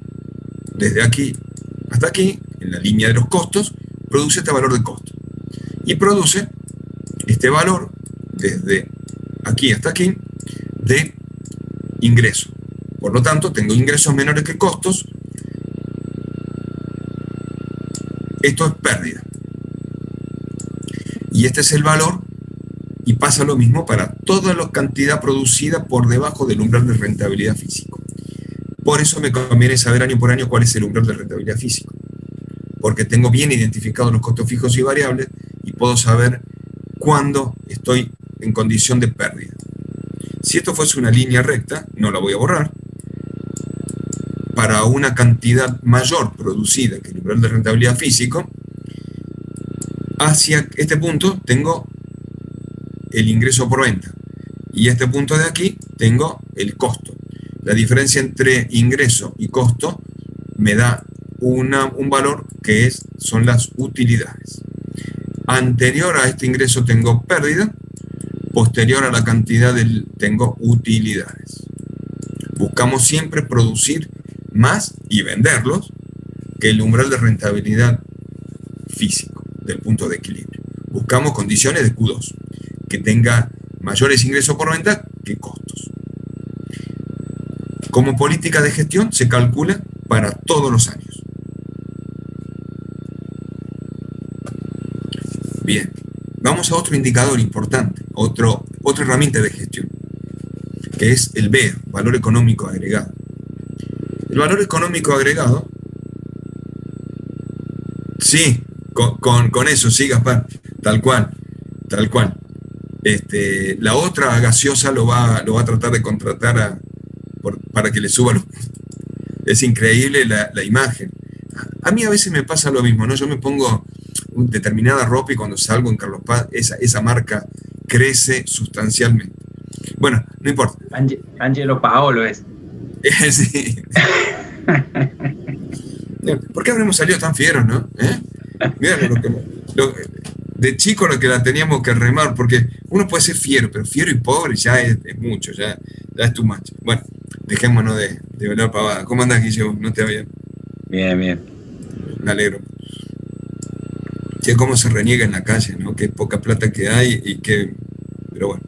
desde aquí hasta aquí, en la línea de los costos, produce este valor de costo. Y produce este valor desde aquí hasta aquí de ingreso. Por lo tanto, tengo ingresos menores que costos. Esto es pérdida. Y este es el valor, y pasa lo mismo para toda la cantidad producida por debajo del umbral de rentabilidad físico. Por eso me conviene saber año por año cuál es el umbral de rentabilidad físico, porque tengo bien identificados los costos fijos y variables y puedo saber cuándo estoy en condición de pérdida. Si esto fuese una línea recta, no la voy a borrar. Para una cantidad mayor producida que el umbral de rentabilidad físico, hacia este punto tengo el ingreso por venta. Y este punto de aquí tengo el costo. La diferencia entre ingreso y costo me da un valor que son las utilidades. Anterior a este ingreso tengo pérdida, posterior a la cantidad tengo utilidades. Buscamos siempre producir más y venderlos que el umbral de rentabilidad físico del punto de equilibrio. Buscamos condiciones de Q2, que tenga mayores ingresos por venta que costos. Como política de gestión se calcula para todos los años. Bien, vamos a otro indicador importante, otra herramienta de gestión, que es el VEA, valor económico agregado. El valor económico agregado, sí, con eso, sí, Gaspar, tal cual. La otra gaseosa lo va a tratar de contratar para que le suba los... Es increíble la imagen. A mí a veces me pasa lo mismo, ¿no? Yo me pongo determinada ropa y cuando salgo en Carlos Paz, esa marca crece sustancialmente. Bueno, no importa. Angelo Paolo es. Sí. ¿Por qué habremos salido tan fieros, no? Mira, de chico lo que la teníamos que remar, porque uno puede ser fiero, pero fiero y pobre ya es mucho, ya es too much. Bueno, dejémonos de hablar pavada. ¿Cómo andas, Guillermo? ¿No te va bien? Bien, bien. Me alegro. Che, cómo se reniega en la calle, ¿no? Qué poca plata que hay y que... Pero bueno,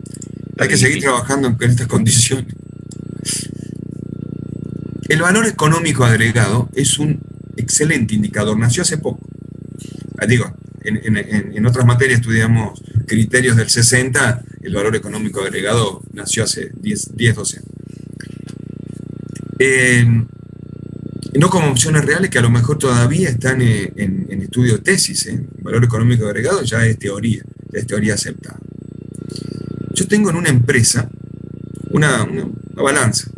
hay que seguir trabajando en estas condiciones. El valor económico agregado es un excelente indicador. Nació hace poco. Digo, en otras materias estudiamos criterios del 60, el valor económico agregado nació hace 10, 12 años. No como opciones reales que a lo mejor todavía están en estudio de tesis. El valor económico agregado ya es teoría aceptada. Yo tengo en una empresa una balanza.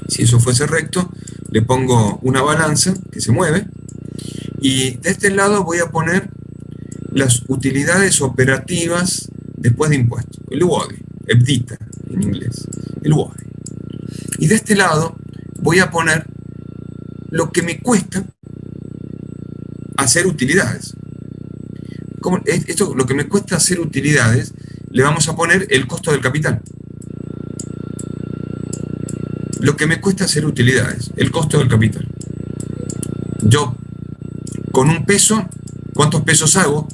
Si eso fuese recto, le pongo una balanza que se mueve y de este lado voy a poner las utilidades operativas después de impuestos, el WODI, EBITDA en inglés, el WODI. Y de este lado voy a poner lo que me cuesta hacer utilidades. Lo que me cuesta hacer utilidades, le vamos a poner el costo del capital. Lo que me cuesta hacer utilidades, el costo del capital. Yo, con un peso, ¿cuántos pesos hago?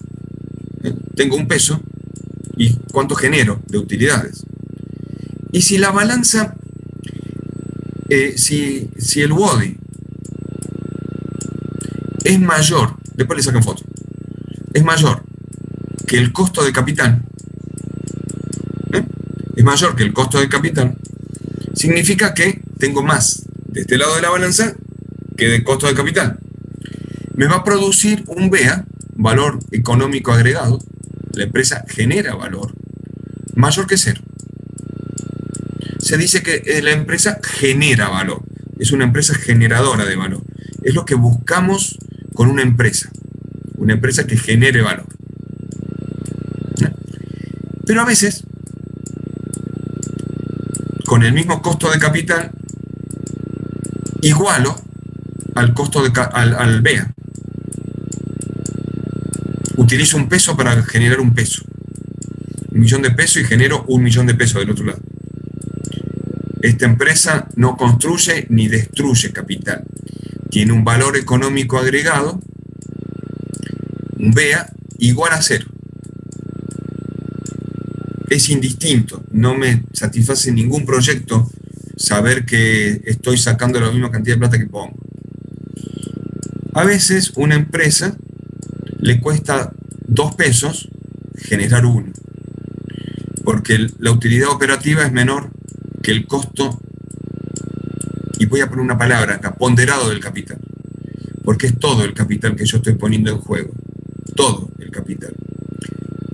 Tengo un peso, ¿y cuánto genero de utilidades? Y si la balanza, si el WODI es mayor, después le sacan foto, es mayor que el costo de capital, es mayor que el costo de capital, significa que tengo más de este lado de la balanza que de costo de capital. Me va a producir un VEA, valor económico agregado, la empresa genera valor, mayor que 0. Se dice que la empresa genera valor, es una empresa generadora de valor. Es lo que buscamos con una empresa que genere valor. Pero a veces, con el mismo costo de capital, igualo al costo al VEA. Utilizo un peso para generar un peso. 1.000.000 de pesos y genero 1.000.000 de pesos del otro lado. Esta empresa no construye ni destruye capital. Tiene un valor económico agregado, un VEA, igual a 0. Es indistinto, no me satisface ningún proyecto saber que estoy sacando la misma cantidad de plata que pongo. A veces una empresa le cuesta 2 pesos generar 1, porque la utilidad operativa es menor que el costo, y voy a poner una palabra acá, ponderado del capital, porque es todo el capital que yo estoy poniendo en juego, todo el capital.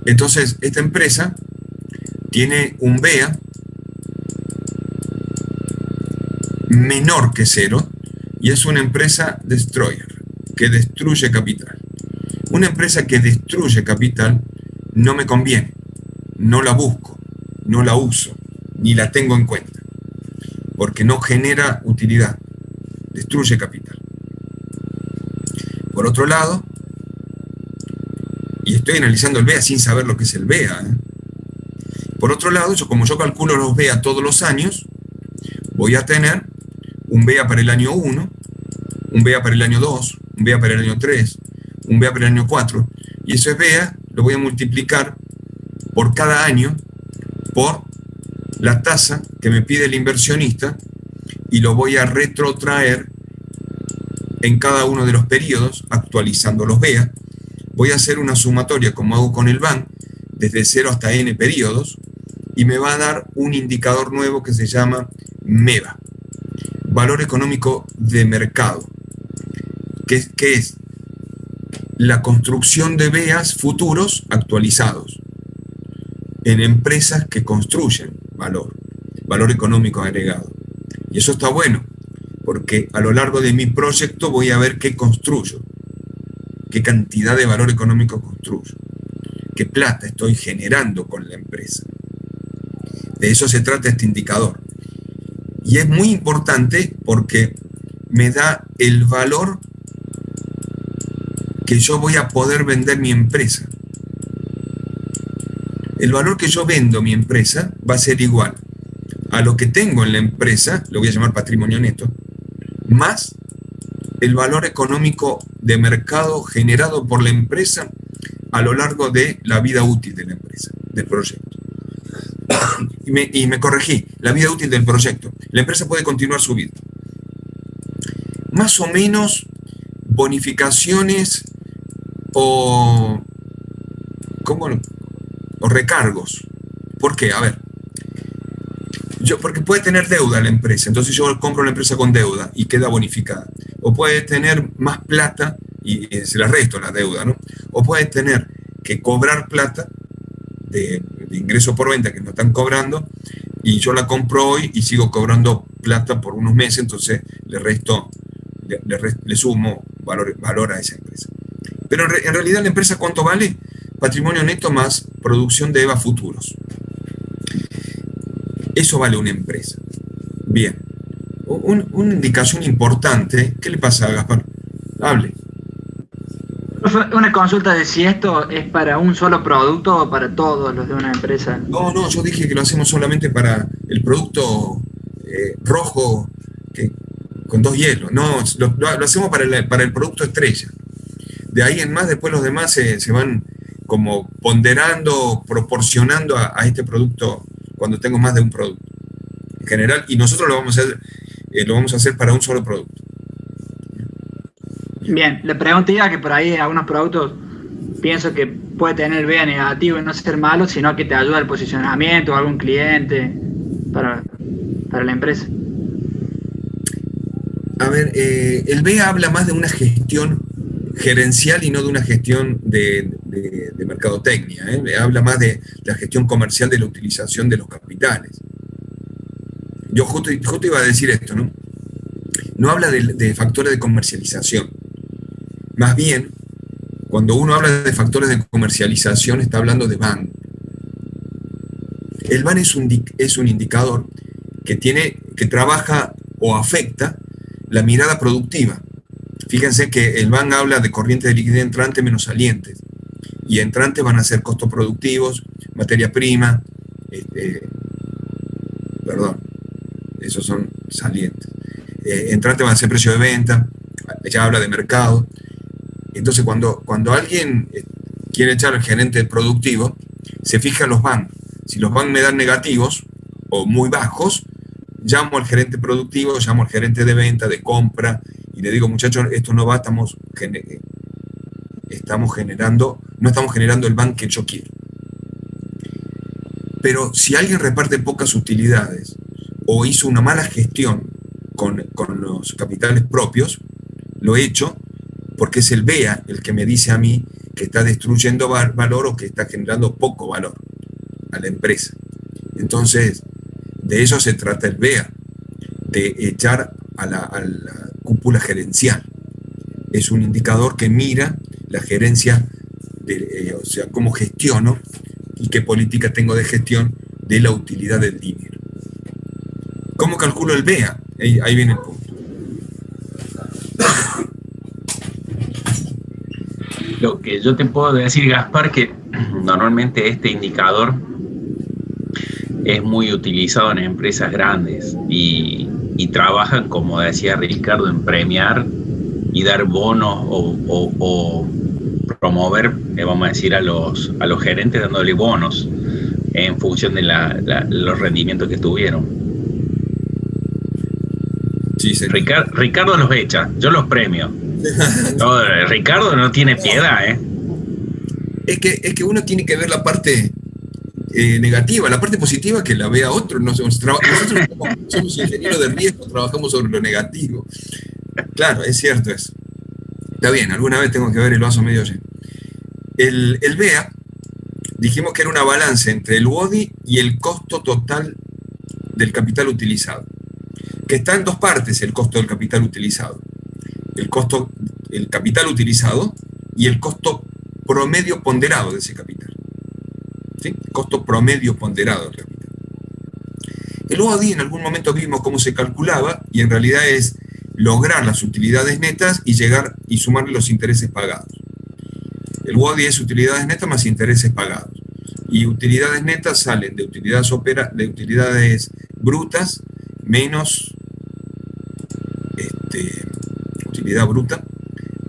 Entonces, esta empresa tiene un VEA menor que 0 y es una empresa destroyer, que destruye capital. Una empresa que destruye capital no me conviene, no la busco, no la uso, ni la tengo en cuenta, porque no genera utilidad, destruye capital. Por otro lado, y estoy analizando el VEA sin saber lo que es el VEA, por otro lado, como yo calculo los VEA todos los años, voy a tener un VEA para el año 1, un VEA para el año 2, un VEA para el año 3, un VEA para el año 4, y ese VEA lo voy a multiplicar por cada año por la tasa que me pide el inversionista y lo voy a retrotraer en cada uno de los periodos, actualizando los VEA. Voy a hacer una sumatoria como hago con el BAN, desde 0 hasta n periodos, y me va a dar un indicador nuevo que se llama MEVA, valor económico de mercado, que es la construcción de VEAs futuros actualizados en empresas que construyen valor económico agregado. Y eso está bueno, porque a lo largo de mi proyecto voy a ver qué construyo, qué cantidad de valor económico construyo, qué plata estoy generando con la empresa. De eso se trata este indicador. Y es muy importante porque me da el valor que yo voy a poder vender mi empresa. El valor que yo vendo mi empresa va a ser igual a lo que tengo en la empresa, lo voy a llamar patrimonio neto, más el valor económico de mercado generado por la empresa a lo largo de la vida útil de la empresa, del proyecto. Y me corregí, la vida útil del proyecto. La empresa puede continuar su vida. Más o menos bonificaciones o recargos. ¿Por qué? A ver, porque puede tener deuda la empresa, entonces yo compro una empresa con deuda y queda bonificada. O puede tener más plata y se la resto la deuda, ¿no? O puede tener que cobrar plata de ingreso por venta que no están cobrando y yo la compro hoy y sigo cobrando plata por unos meses, entonces le sumo valor a esa empresa. Pero en realidad la empresa, ¿cuánto vale? Patrimonio neto más producción de EVA futuros. Eso vale una empresa. Bien. Una indicación importante. ¿Qué le pasa a Gaspar? Hable. Una consulta de si esto es para un solo producto o para todos los de una empresa. No, yo dije que lo hacemos solamente para el producto rojo con 2 hielos. No, lo hacemos para el producto estrella. De ahí en más, después los demás se van como ponderando, proporcionando a este producto cuando tengo más de un producto en general, y nosotros lo vamos a hacer para un solo producto. Bien, le pregunté que por ahí algunos productos pienso que puede tener VA negativo y no ser malo, sino que te ayuda al posicionamiento o algún cliente para la empresa. A ver, el VA habla más de una gestión gerencial y no de una gestión de mercadotecnia, ¿eh? Habla más de la gestión comercial de la utilización de los capitales. Yo justo iba a decir esto, ¿no? No habla de factores de comercialización. Más bien, cuando uno habla de factores de comercialización, está hablando de BAN. El BAN es un indicador que trabaja o afecta la mirada productiva. Fíjense que el BAN habla de corriente de liquidez entrante menos salientes. Y entrantes van a ser costos productivos, materia prima, esos son salientes. Entrantes van a ser precio de venta, ya habla de mercado. Entonces, cuando alguien quiere echar al gerente productivo, se fija en los BAN. Si los BAN me dan negativos o muy bajos, llamo al gerente productivo, llamo al gerente de venta, de compra, y le digo, muchachos, esto no va, no estamos generando el BAN que yo quiero. Pero si alguien reparte pocas utilidades o hizo una mala gestión con los capitales propios, lo he hecho porque es el BEA el que me dice a mí que está destruyendo valor o que está generando poco valor a la empresa. Entonces, de eso se trata el BEA, de echar a la cúpula gerencial. Es un indicador que mira la gerencia, o sea, cómo gestiono y qué política tengo de gestión de la utilidad del dinero. ¿Cómo calculo el BEA? Ahí viene el punto. Lo que yo te puedo decir, Gaspar, que normalmente este indicador es muy utilizado en empresas grandes y trabajan, como decía Ricardo, en premiar y dar bonos o promover, vamos a decir, a los gerentes dándole bonos en función de los rendimientos que tuvieron. Sí, sí. Ricardo los echa, yo los premio. No, Ricardo no tiene piedad, ¿eh? Es que uno tiene que ver la parte negativa, la parte positiva que la vea otro. Nosotros somos ingenieros de riesgo, trabajamos sobre lo negativo. Claro, es cierto eso. Está bien, alguna vez tengo que ver el vaso medio lleno. El BEA, dijimos que era una balanza entre el WODI y el costo total del capital utilizado, que está en dos partes el costo del capital utilizado. El capital utilizado y el costo promedio ponderado de ese capital. ¿Sí? Costo promedio ponderado del capital. El OADI en algún momento vimos cómo se calculaba y en realidad es lograr las utilidades netas y llegar y sumarle los intereses pagados. El WODI es utilidades netas más intereses pagados. Y utilidades netas salen de utilidades brutas menos utilidad bruta.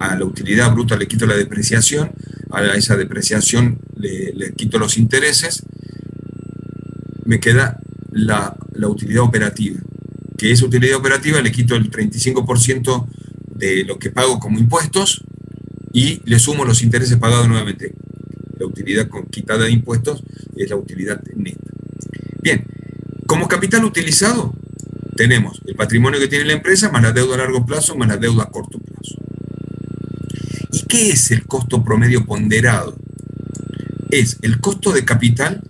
A la utilidad bruta le quito la depreciación, a esa depreciación le quito los intereses, me queda la utilidad operativa, que esa utilidad operativa le quito el 35% de lo que pago como impuestos y le sumo los intereses pagados nuevamente. La utilidad quitada de impuestos es la utilidad neta. Bien, como capital utilizado tenemos el patrimonio que tiene la empresa más la deuda a largo plazo más la deuda a corto plazo. ¿Y qué es el costo promedio ponderado? Es el costo de capital,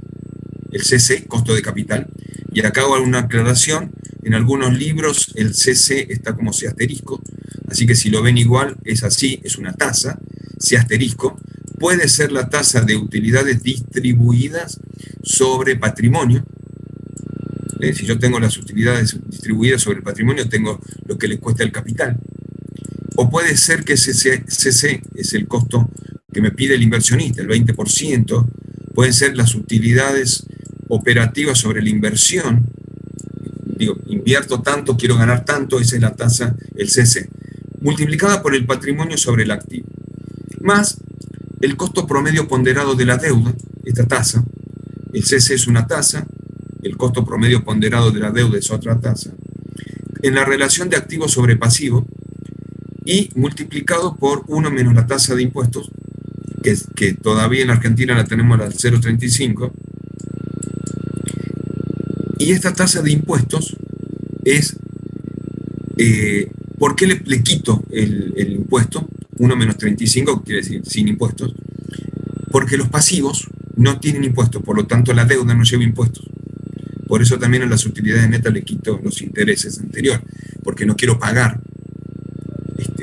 el CC, costo de capital, y acá hago una aclaración, en algunos libros el CC está como C asterisco, así que si lo ven igual es así, es una tasa, C asterisco, puede ser la tasa de utilidades distribuidas sobre patrimonio. Si yo tengo las utilidades distribuidas sobre el patrimonio, tengo lo que le cuesta el capital. O puede ser que ese CC es el costo que me pide el inversionista, el 20%, pueden ser las utilidades operativas sobre la inversión. Digo, invierto tanto, quiero ganar tanto, esa es la tasa, el CC, multiplicada por el patrimonio sobre el activo, más el costo promedio ponderado de la deuda, esta tasa, el CC es una tasa, el costo promedio ponderado de la deuda es otra tasa, en la relación de activo sobre pasivo, y multiplicado por 1 menos la tasa de impuestos, que todavía en Argentina la tenemos al 0,35, y esta tasa de impuestos es, ¿por qué le quito el impuesto? 1 menos 35 quiere decir sin impuestos, porque los pasivos no tienen impuestos, por lo tanto la deuda no lleva impuestos. Por eso también en las utilidades netas le quito los intereses anteriores, porque no quiero pagar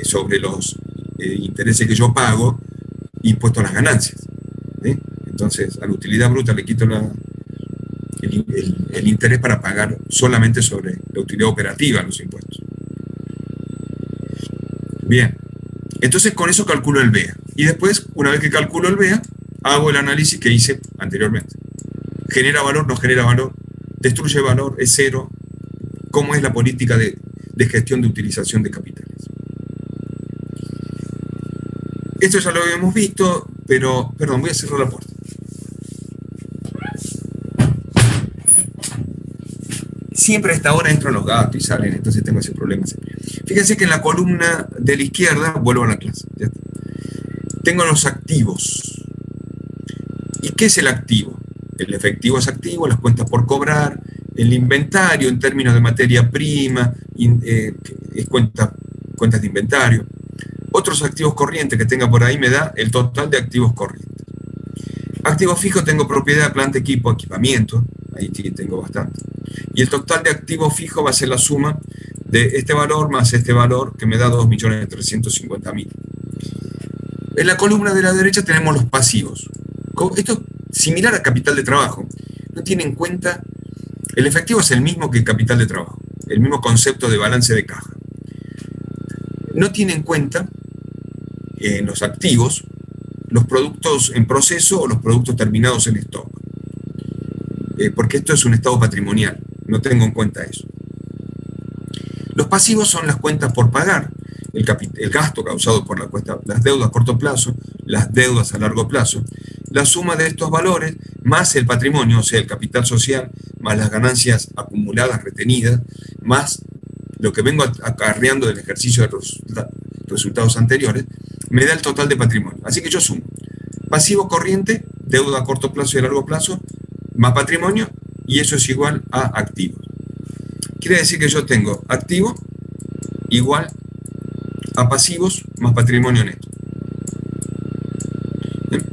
sobre los intereses que yo pago, impuesto a las ganancias. Entonces, a la utilidad bruta le quito el interés para pagar solamente sobre la utilidad operativa, los impuestos. Bien, entonces con eso calculo el BEA. Y después, una vez que calculo el BEA, hago el análisis que hice anteriormente. ¿Genera valor? ¿No genera valor? ¿Destruye valor? ¿Es cero? ¿Cómo es la política de gestión de utilización de capitales? Esto ya lo habíamos visto, pero, perdón, voy a cerrar la puerta. Siempre a esta hora entran los gatos y salen, entonces tengo ese problema siempre. Fíjense que en la columna de la izquierda, vuelvo a la clase, ¿ya? Tengo los activos. ¿Y qué es el activo? El efectivo es activo, las cuentas por cobrar, el inventario en términos de materia prima, es cuentas de inventario. Otros activos corrientes que tenga por ahí me da el total de activos corrientes. Activos fijos tengo propiedad, planta, equipo, equipamiento, ahí sí tengo bastante. Y el total de activos fijos va a ser la suma de este valor más este valor que me da 2.350.000. En la columna de la derecha tenemos los pasivos. Esto es similar a capital de trabajo. No tiene en cuenta, el efectivo es el mismo que el capital de trabajo, el mismo concepto de balance de caja. No tiene en cuenta en los activos los productos en proceso o los productos terminados en stock. Porque esto es un estado patrimonial, no tengo en cuenta eso. Los pasivos son las cuentas por pagar, el gasto causado por las deudas a corto plazo, las deudas a largo plazo, la suma de estos valores más el patrimonio, o sea, el capital social, más las ganancias acumuladas, retenidas, más lo que vengo acarreando del ejercicio de los resultados anteriores, me da el total de patrimonio. Así que yo sumo pasivo corriente, deuda a corto plazo y a largo plazo, más patrimonio, y eso es igual a activos. Quiere decir que yo tengo activo igual a pasivos más patrimonio neto. ¿Bien?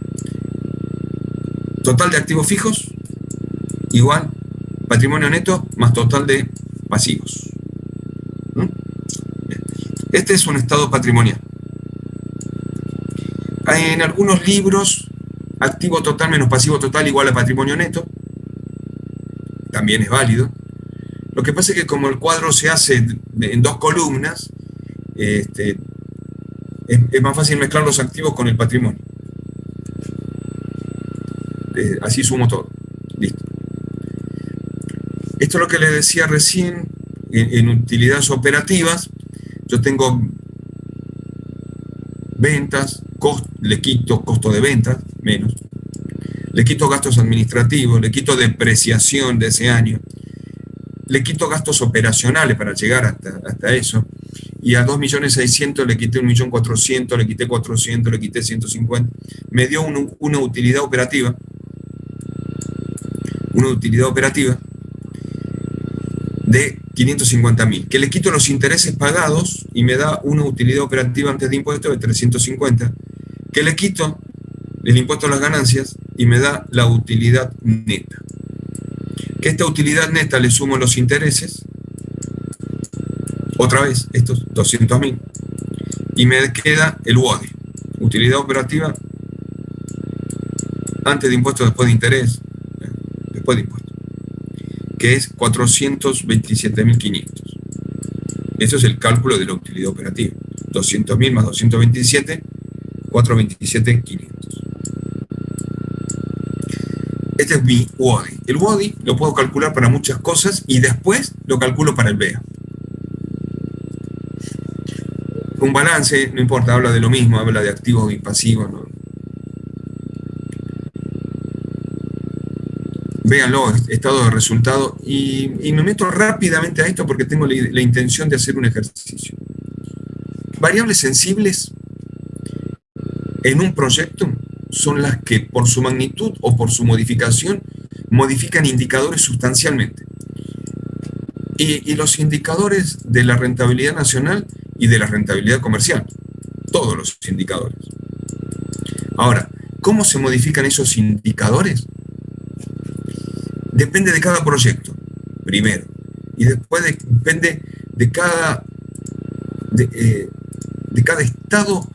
Total de activos fijos igual patrimonio neto más total de pasivos. Bien. Este es un estado patrimonial. En algunos libros, activo total menos pasivo total igual a patrimonio neto. También es válido. Lo que pasa es que como el cuadro se hace en dos columnas, es más fácil mezclar los activos con el patrimonio. Así sumo todo. Listo. Esto es lo que les decía recién, en utilidades operativas. Yo tengo ventas, le quito costo de ventas, menos. Le quito gastos administrativos, le quito depreciación de ese año, le quito gastos operacionales para llegar hasta eso, y a 2.600.000 le quité 1.400.000, le quité 400, le quité 150, me dio una utilidad operativa, de 550.000, que le quito los intereses pagados y me da una utilidad operativa antes de impuestos de 350, que le quito el impuesto a las ganancias y me da la utilidad neta. Que esta utilidad neta le sumo los intereses, otra vez, estos 200.000, y me queda el UODI, utilidad operativa antes de impuestos, después de interés, después de impuestos, que es 427.500. Eso es el cálculo de la utilidad operativa. 200.000 más 227, 427.500. Este es mi UODI. El UODI lo puedo calcular para muchas cosas y después lo calculo para el BEA. Un balance, no importa, habla de lo mismo, habla de activos y pasivos, ¿no? Véanlo, estado de resultado, y me meto rápidamente a esto porque tengo la intención de hacer un ejercicio. Variables sensibles en un proyecto son las que por su magnitud o por su modificación modifican indicadores sustancialmente. Y los indicadores de la rentabilidad nacional y de la rentabilidad comercial, todos los indicadores. Ahora, ¿cómo se modifican esos indicadores? Depende de cada proyecto, primero, y después depende de cada estado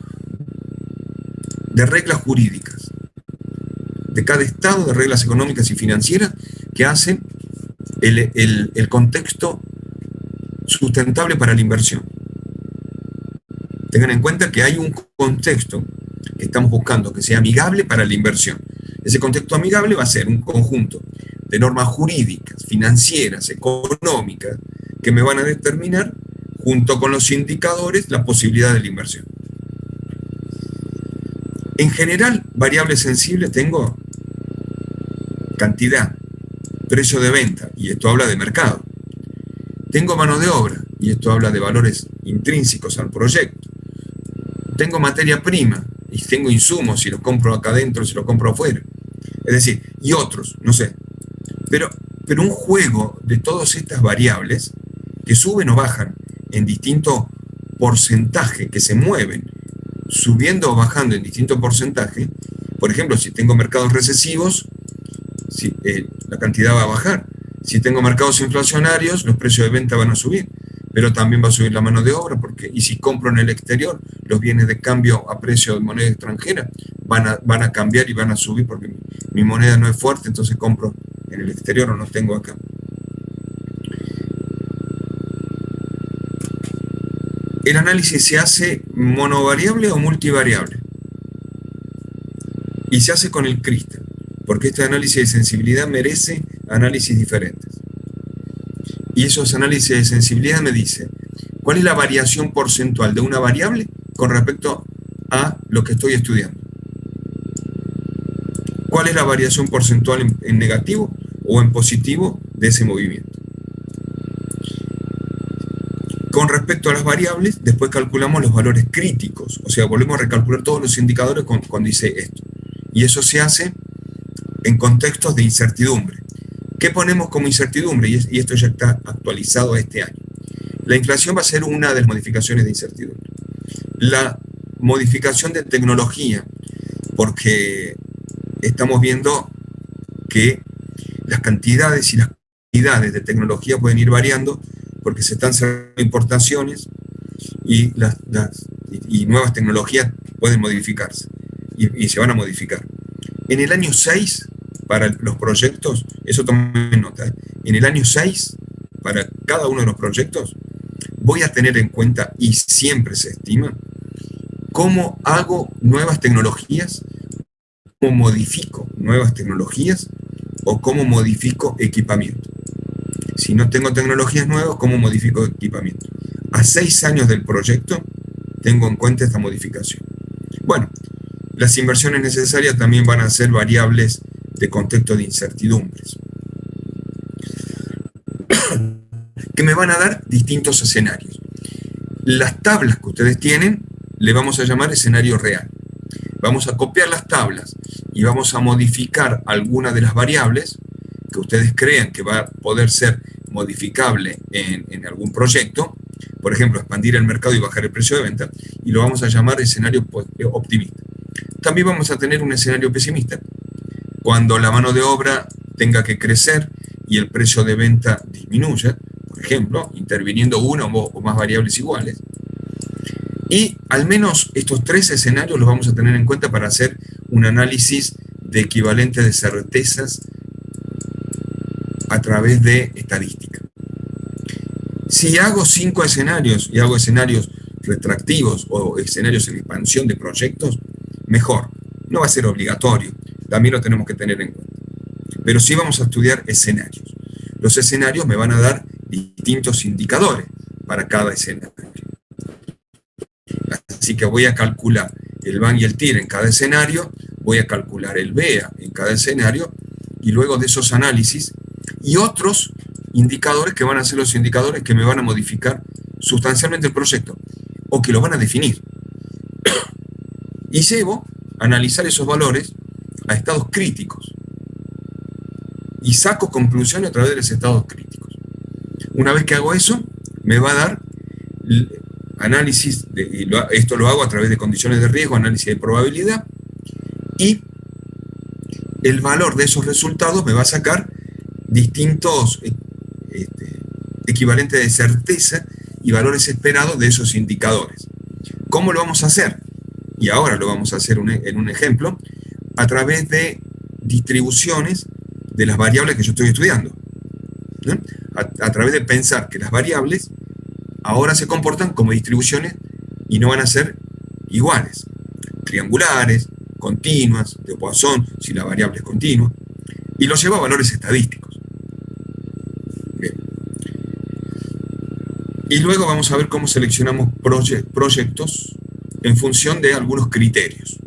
de reglas jurídicas, de cada estado de reglas económicas y financieras que hacen el contexto sustentable para la inversión. Tengan en cuenta que hay un contexto que estamos buscando que sea amigable para la inversión. Ese contexto amigable va a ser un conjunto de normas jurídicas, financieras, económicas, que me van a determinar, junto con los indicadores, la posibilidad de la inversión. En general, variables sensibles tengo cantidad, precio de venta, y esto habla de mercado. Tengo mano de obra, y esto habla de valores intrínsecos al proyecto. Tengo materia prima, y tengo insumos, si los compro acá adentro, si los compro afuera. Es decir, y otros, no sé. Pero un juego de todas estas variables que suben o bajan en distinto porcentaje, que se mueven, subiendo o bajando en distinto porcentaje. Por ejemplo, si tengo mercados recesivos, la cantidad va a bajar. Si tengo mercados inflacionarios, los precios de venta van a subir, pero también va a subir la mano de obra, y si compro en el exterior, los bienes de cambio a precio de moneda extranjera van a cambiar y van a subir porque mi moneda no es fuerte, entonces compro en el exterior o no tengo acá. ¿El análisis se hace monovariable o multivariable? Y se hace con el CRISTA, porque este análisis de sensibilidad merece análisis diferentes. Y esos análisis de sensibilidad me dicen cuál es la variación porcentual de una variable con respecto a lo que estoy estudiando. ¿Cuál es la variación porcentual en negativo o en positivo de ese movimiento? Con respecto a las variables, después calculamos los valores críticos, o sea, volvemos a recalcular todos los indicadores cuando hice esto. Y eso se hace en contextos de incertidumbre. ¿Qué ponemos como incertidumbre? Y esto ya está actualizado a este año. La inflación va a ser una de las modificaciones de incertidumbre. La modificación de tecnología, porque estamos viendo que las cantidades y las cantidades de tecnología pueden ir variando porque se están cerrando importaciones y nuevas tecnologías pueden modificarse y se van a modificar. En el año 6, para los proyectos, eso tomen nota, en el año 6, para cada uno de los proyectos, voy a tener en cuenta, y siempre se estima, cómo hago nuevas tecnologías, cómo modifico nuevas tecnologías o cómo modifico equipamiento. Si no tengo tecnologías nuevas, ¿cómo modifico equipamiento? A 6 años del proyecto tengo en cuenta esta modificación. Bueno, las inversiones necesarias también van a ser variables de contexto de incertidumbres, que me van a dar distintos escenarios. Las tablas que ustedes tienen le vamos a llamar escenario real. Vamos a copiar las tablas y vamos a modificar algunas de las variables que ustedes crean que va a poder ser modificable en algún proyecto, por ejemplo, expandir el mercado y bajar el precio de venta, y lo vamos a llamar escenario optimista. También vamos a tener un escenario pesimista, cuando la mano de obra tenga que crecer y el precio de venta disminuya, por ejemplo, interviniendo una o más variables iguales. Y al menos estos 3 escenarios los vamos a tener en cuenta para hacer un análisis de equivalente de certezas a través de estadística. Si hago 5 escenarios y hago escenarios retractivos o escenarios en expansión de proyectos, mejor. No va a ser obligatorio, también lo tenemos que tener en cuenta. Pero sí vamos a estudiar escenarios. Los escenarios me van a dar distintos indicadores para cada escenario. Así que voy a calcular el BAN y el TIR en cada escenario, voy a calcular el BEA en cada escenario, y luego de esos análisis y otros indicadores que van a ser los indicadores que me van a modificar sustancialmente el proyecto o que lo van a definir. Y llevo a analizar esos valores a estados críticos y saco conclusiones a través de los estados críticos. Una vez que hago eso, me va a dar análisis, esto lo hago a través de condiciones de riesgo, análisis de probabilidad, y el valor de esos resultados me va a sacar distintos equivalentes de certeza y valores esperados de esos indicadores. ¿Cómo lo vamos a hacer? Y ahora lo vamos a hacer en un ejemplo, a través de distribuciones de las variables que yo estoy estudiando. ¿No? A través de pensar que las variables ahora se comportan como distribuciones y no van a ser iguales, triangulares, continuas, de Poisson, si la variable es continua, y lo lleva a valores estadísticos. Bien. Y luego vamos a ver cómo seleccionamos proyectos en función de algunos criterios.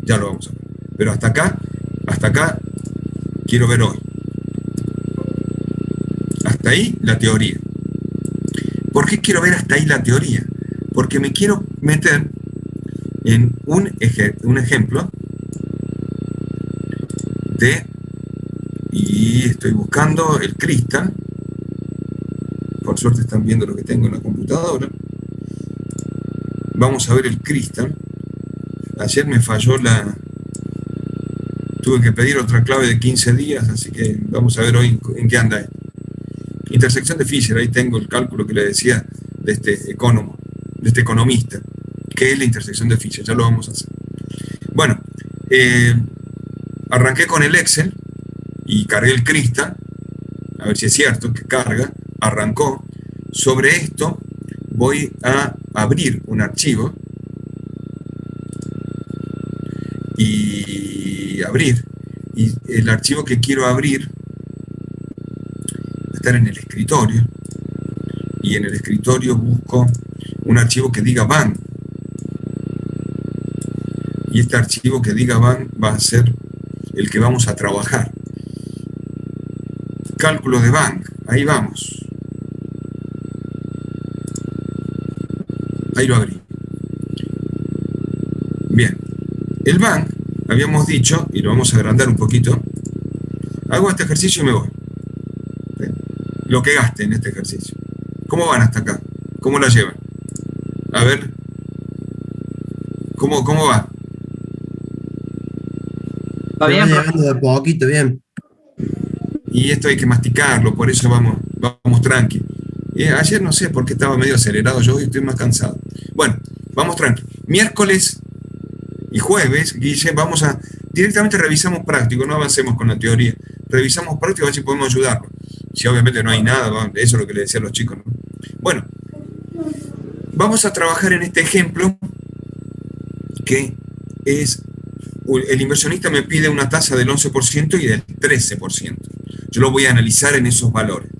Ya lo vamos a ver. Pero hasta acá quiero ver hoy. Hasta ahí la teoría. ¿Por qué quiero ver hasta ahí la teoría? Porque me quiero meter en un ejemplo y estoy buscando el Crystal. Por suerte están viendo lo que tengo en la computadora. Vamos a ver el Crystal. Ayer me falló tuve que pedir otra clave de 15 días, así que vamos a ver hoy en qué anda esto. Intersección de Fisher, ahí tengo el cálculo que le decía de este economista. ¿Qué es la intersección de Fisher? Ya lo vamos a hacer. Bueno, arranqué con el Excel y cargué el Crystal, a ver si es cierto que carga, arrancó. Sobre esto voy a abrir un archivo y el archivo que quiero abrir va a estar en el escritorio, y en el escritorio busco un archivo que diga BAN, y este archivo que diga BAN va a ser el que vamos a trabajar. Cálculo de BAN, ahí vamos, ahí lo abrí. Bien, el BAN, habíamos dicho, y lo vamos a agrandar un poquito, hago este ejercicio y me voy. ¿Ven? Lo que gaste en este ejercicio. ¿Cómo van hasta acá? ¿Cómo la llevan? A ver, ¿cómo va? Va bien, llegando de poquito, bien. Y esto hay que masticarlo, por eso vamos tranqui. Ayer no sé por qué estaba medio acelerado, yo hoy estoy más cansado. Bueno, vamos tranqui. Miércoles y jueves, Guille, directamente revisamos práctico, no avancemos con la teoría. Revisamos práctico a ver si podemos ayudarlo. Si obviamente no hay nada, eso es lo que le decía a los chicos, ¿no? Bueno, Vamos a trabajar en este ejemplo que es, el inversionista me pide una tasa del 11% y del 13%. Yo lo voy a analizar en esos valores.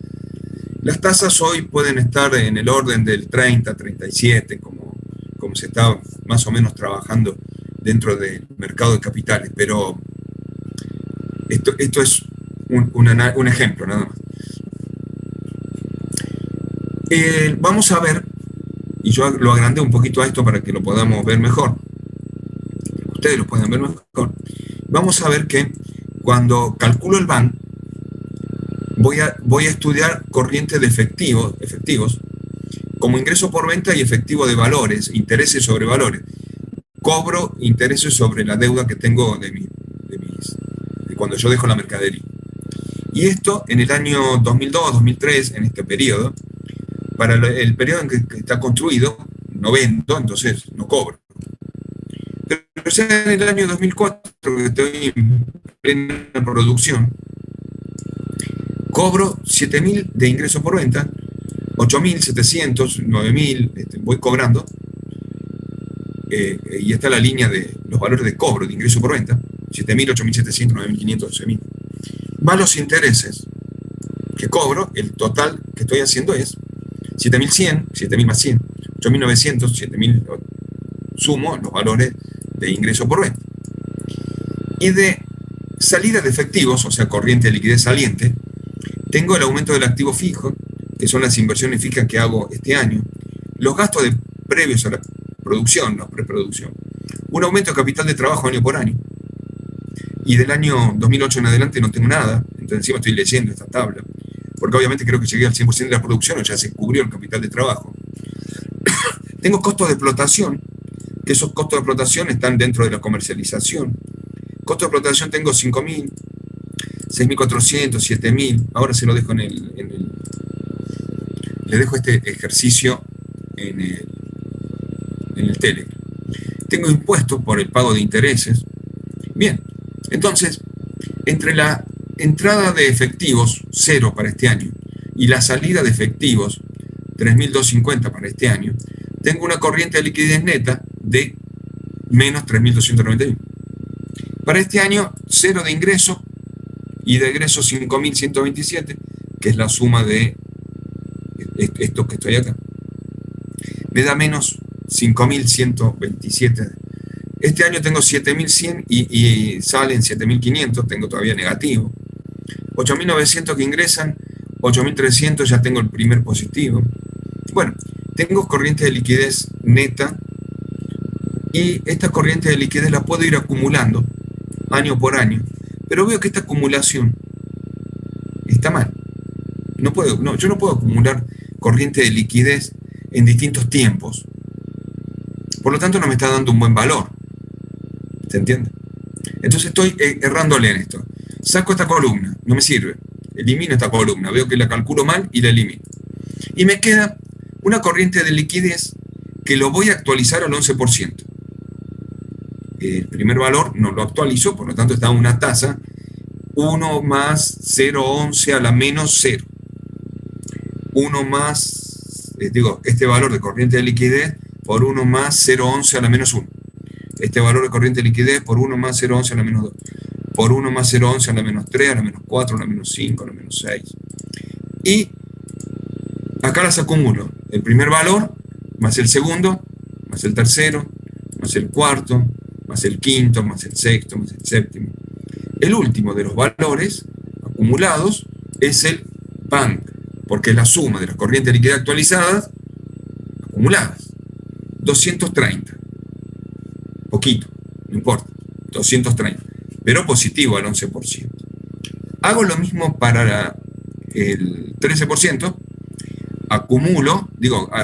Las tasas hoy pueden estar en el orden del 30, 37, como se está más o menos trabajando dentro del mercado de capitales, pero esto es un ejemplo nada más. Vamos a ver, y yo lo agrandé un poquito a esto para que lo podamos ver mejor, ustedes lo puedan ver mejor. Vamos a ver que cuando calculo el BAN, voy a estudiar corriente de efectivos como ingreso por venta y efectivo de valores, intereses sobre valores. Cobro intereses sobre la deuda que tengo de cuando yo dejo la mercadería. Y esto en el año 2002, 2003, en este periodo, para el periodo en que está construido, no vendo, entonces no cobro. Pero ya en el año 2004, que estoy en plena producción, cobro 7.000 de ingreso por venta, 8.700, 9.000, voy cobrando, y está la línea de los valores de cobro de ingreso por venta, 7.000, 8.700, 9.500, 12.000. Más los intereses que cobro, el total que estoy haciendo es 7.100, 7.000 más 100, 8.900, 7.000, sumo los valores de ingreso por venta. Y de salida de efectivos, o sea, corriente de liquidez saliente, tengo el aumento del activo fijo, que son las inversiones fijas que hago este año, los gastos previos a la producción, no preproducción, un aumento de capital de trabajo año por año, y del año 2008 en adelante no tengo nada, entonces encima estoy leyendo esta tabla, porque obviamente creo que llegué al 100% de la producción o ya se cubrió el capital de trabajo. Tengo costos de explotación, que esos costos de explotación están dentro de la comercialización. Costo de explotación tengo 5.000, 6.400, 7.000, ahora se lo dejo le dejo este ejercicio en el Telegram. Tengo impuestos por el pago de intereses. Bien, entonces, entre la entrada de efectivos, 0 para este año, y la salida de efectivos, 3.250 para este año, tengo una corriente de liquidez neta de menos 3.291. Para este año, 0 de ingreso, y de egreso 5.127, que es la suma de esto que estoy acá. Me da menos 5.127. Este año tengo 7.100 y salen 7.500, tengo todavía negativo. 8.900 que ingresan, 8.300 ya tengo el primer positivo. Bueno, tengo corriente de liquidez neta y esta corriente de liquidez la puedo ir acumulando año por año, pero veo que esta acumulación está mal. Yo no puedo acumular corriente de liquidez en distintos tiempos. Por lo tanto, no me está dando un buen valor. ¿Se entiende? Entonces estoy errándole en esto. Saco esta columna, no me sirve. Elimino esta columna, veo que la calculo mal y la elimino. Y me queda una corriente de liquidez que lo voy a actualizar al 11%. El primer valor no lo actualizo, por lo tanto está una tasa 1 más 0,11 a la menos 0. 1 más, este valor de corriente de liquidez por 1 más 0,11 a la menos 1. Este valor de corriente de liquidez por 1 más 0,11 a la menos 2. Por 1 más 0,11 a la menos 3, a la menos 4, a la menos 5, a la menos 6. Y acá las acumulo. El primer valor, más el segundo, más el tercero, más el cuarto, más el quinto, más el sexto, más el séptimo. El último de los valores acumulados es el PAN, porque es la suma de las corrientes de liquidez actualizadas acumuladas. 230. Poquito, no importa. 230. Pero positivo al 11%. Hago lo mismo para el 13%. Acumulo,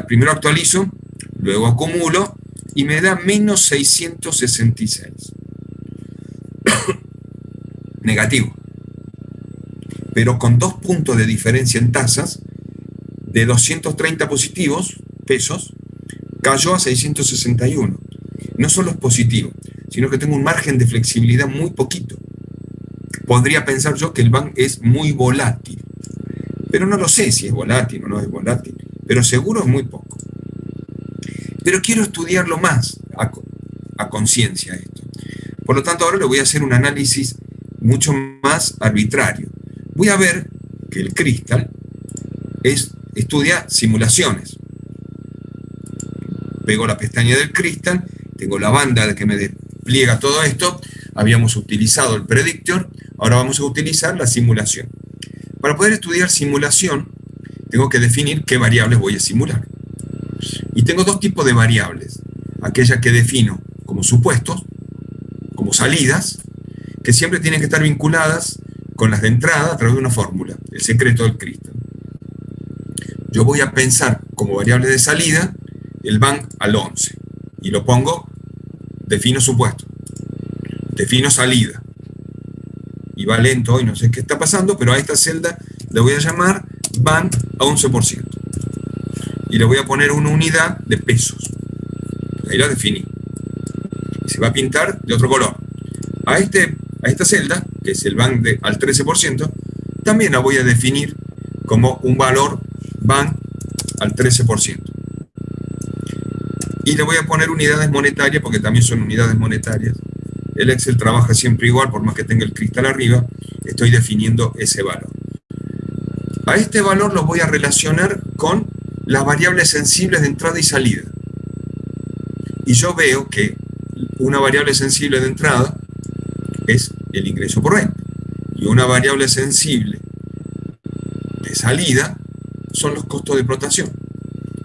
primero actualizo, luego acumulo y me da menos 666. Negativo. Pero con 2 puntos de diferencia en tasas, de 230 positivos, pesos, cayó a 661. No solo es positivo, sino que tengo un margen de flexibilidad muy poquito. Podría pensar yo que el BAN es muy volátil, pero no lo sé si es volátil o no es volátil, pero seguro es muy poco. pero quiero estudiarlo más a conciencia esto. Por lo tanto, ahora le voy a hacer un análisis mucho más arbitrario. Voy a ver que el Crystal estudia simulaciones. Pego la pestaña del Crystal, tengo la banda que me despliega todo esto. Habíamos utilizado el predictor, ahora vamos a utilizar la simulación. Para poder estudiar simulación, tengo que definir qué variables voy a simular. Y tengo dos tipos de variables. Aquellas que defino como supuestos, como salidas, que siempre tienen que estar vinculadas con las de entrada a través de una fórmula, el secreto del Crystal. Yo voy a pensar como variable de salida el bank al 11 y lo pongo, defino supuesto, defino salida y va lento y no sé qué está pasando, pero a esta celda le voy a llamar bank a 11% y le voy a poner una unidad de pesos. Ahí la definí y se va a pintar de otro color. A esta celda, que es el bank al 13%, también la voy a definir como un valor bank al 13%. Y le voy a poner unidades monetarias, porque también son unidades monetarias. El Excel trabaja siempre igual, por más que tenga el Crystal arriba, estoy definiendo ese valor. A este valor lo voy a relacionar con las variables sensibles de entrada y salida. Y yo veo que una variable sensible de entrada es el ingreso por venta. Y una variable sensible de salida son los costos de explotación.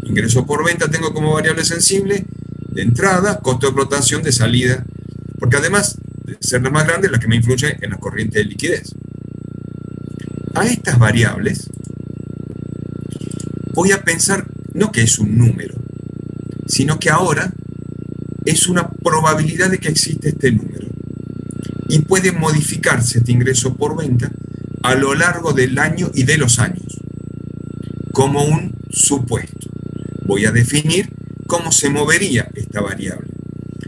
Ingreso por venta tengo como variable sensible de entrada, costo de explotación de salida, porque además de ser la más grande es la que me influye en la corriente de liquidez. A estas variables voy a pensar no que es un número, sino que ahora es una probabilidad de que existe este número. Y puede modificarse este ingreso por venta a lo largo del año y de los años, como un supuesto. Voy a definir cómo se movería esta variable.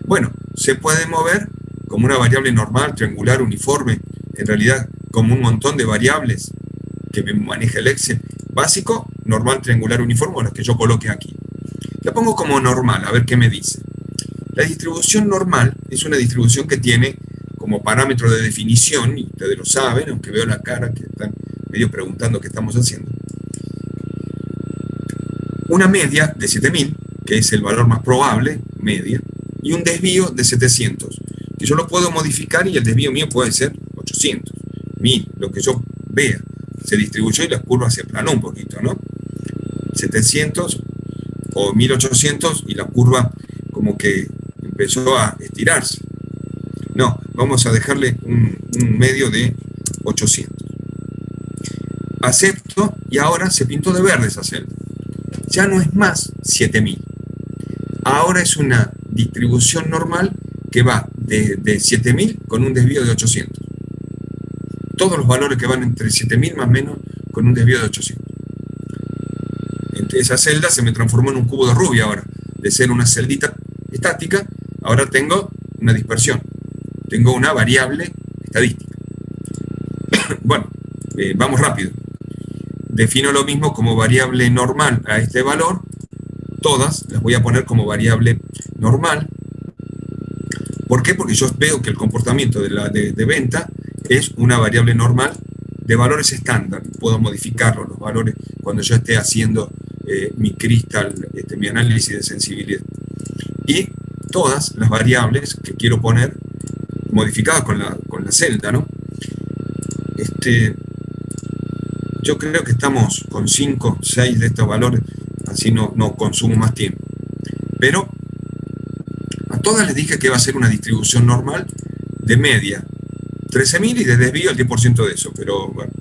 Bueno, se puede mover como una variable normal, triangular, uniforme, en realidad como un montón de variables que me maneja el Excel. Básico, normal, triangular, uniforme, o las que yo coloque aquí. La pongo como normal, a ver qué me dice. La distribución normal es una distribución que tiene como parámetro de definición, y ustedes lo saben, aunque veo la cara que están medio preguntando qué estamos haciendo, una media de 7000, que es el valor más probable, media, y un desvío de 700, que yo lo puedo modificar y el desvío mío puede ser 800, 1000, lo que yo vea. Se distribuyó y la curva se aplanó un poquito, ¿no? 700 o 1800 y la curva como que empezó a estirarse. No, vamos a dejarle un medio de 800. Acepto y ahora se pintó de verde esa celda. Ya no es más 7000. Ahora es una distribución normal que va de 7000 con un desvío de 800. Todos los valores que van entre 7000 más o menos con un desvío de 800. Entre esa celda se me transformó en un cubo de Rubio ahora. De ser una celdita estática, ahora tengo una dispersión. Tengo una variable estadística. Bueno, vamos rápido. Defino lo mismo como variable normal a este valor. Todas las voy a poner como variable normal. ¿Por qué? Porque yo veo que el comportamiento de venta es una variable normal de valores estándar. Puedo modificarlo, los valores, cuando yo esté haciendo mi Crystal, mi análisis de sensibilidad. Y todas las variables que quiero poner modificadas con la celda, ¿no? Yo creo que estamos con 5, 6 de estos valores, así no consumo más tiempo. Pero a todas les dije que va a ser una distribución normal de media 13.000 y de desvío el 10% de eso, pero bueno,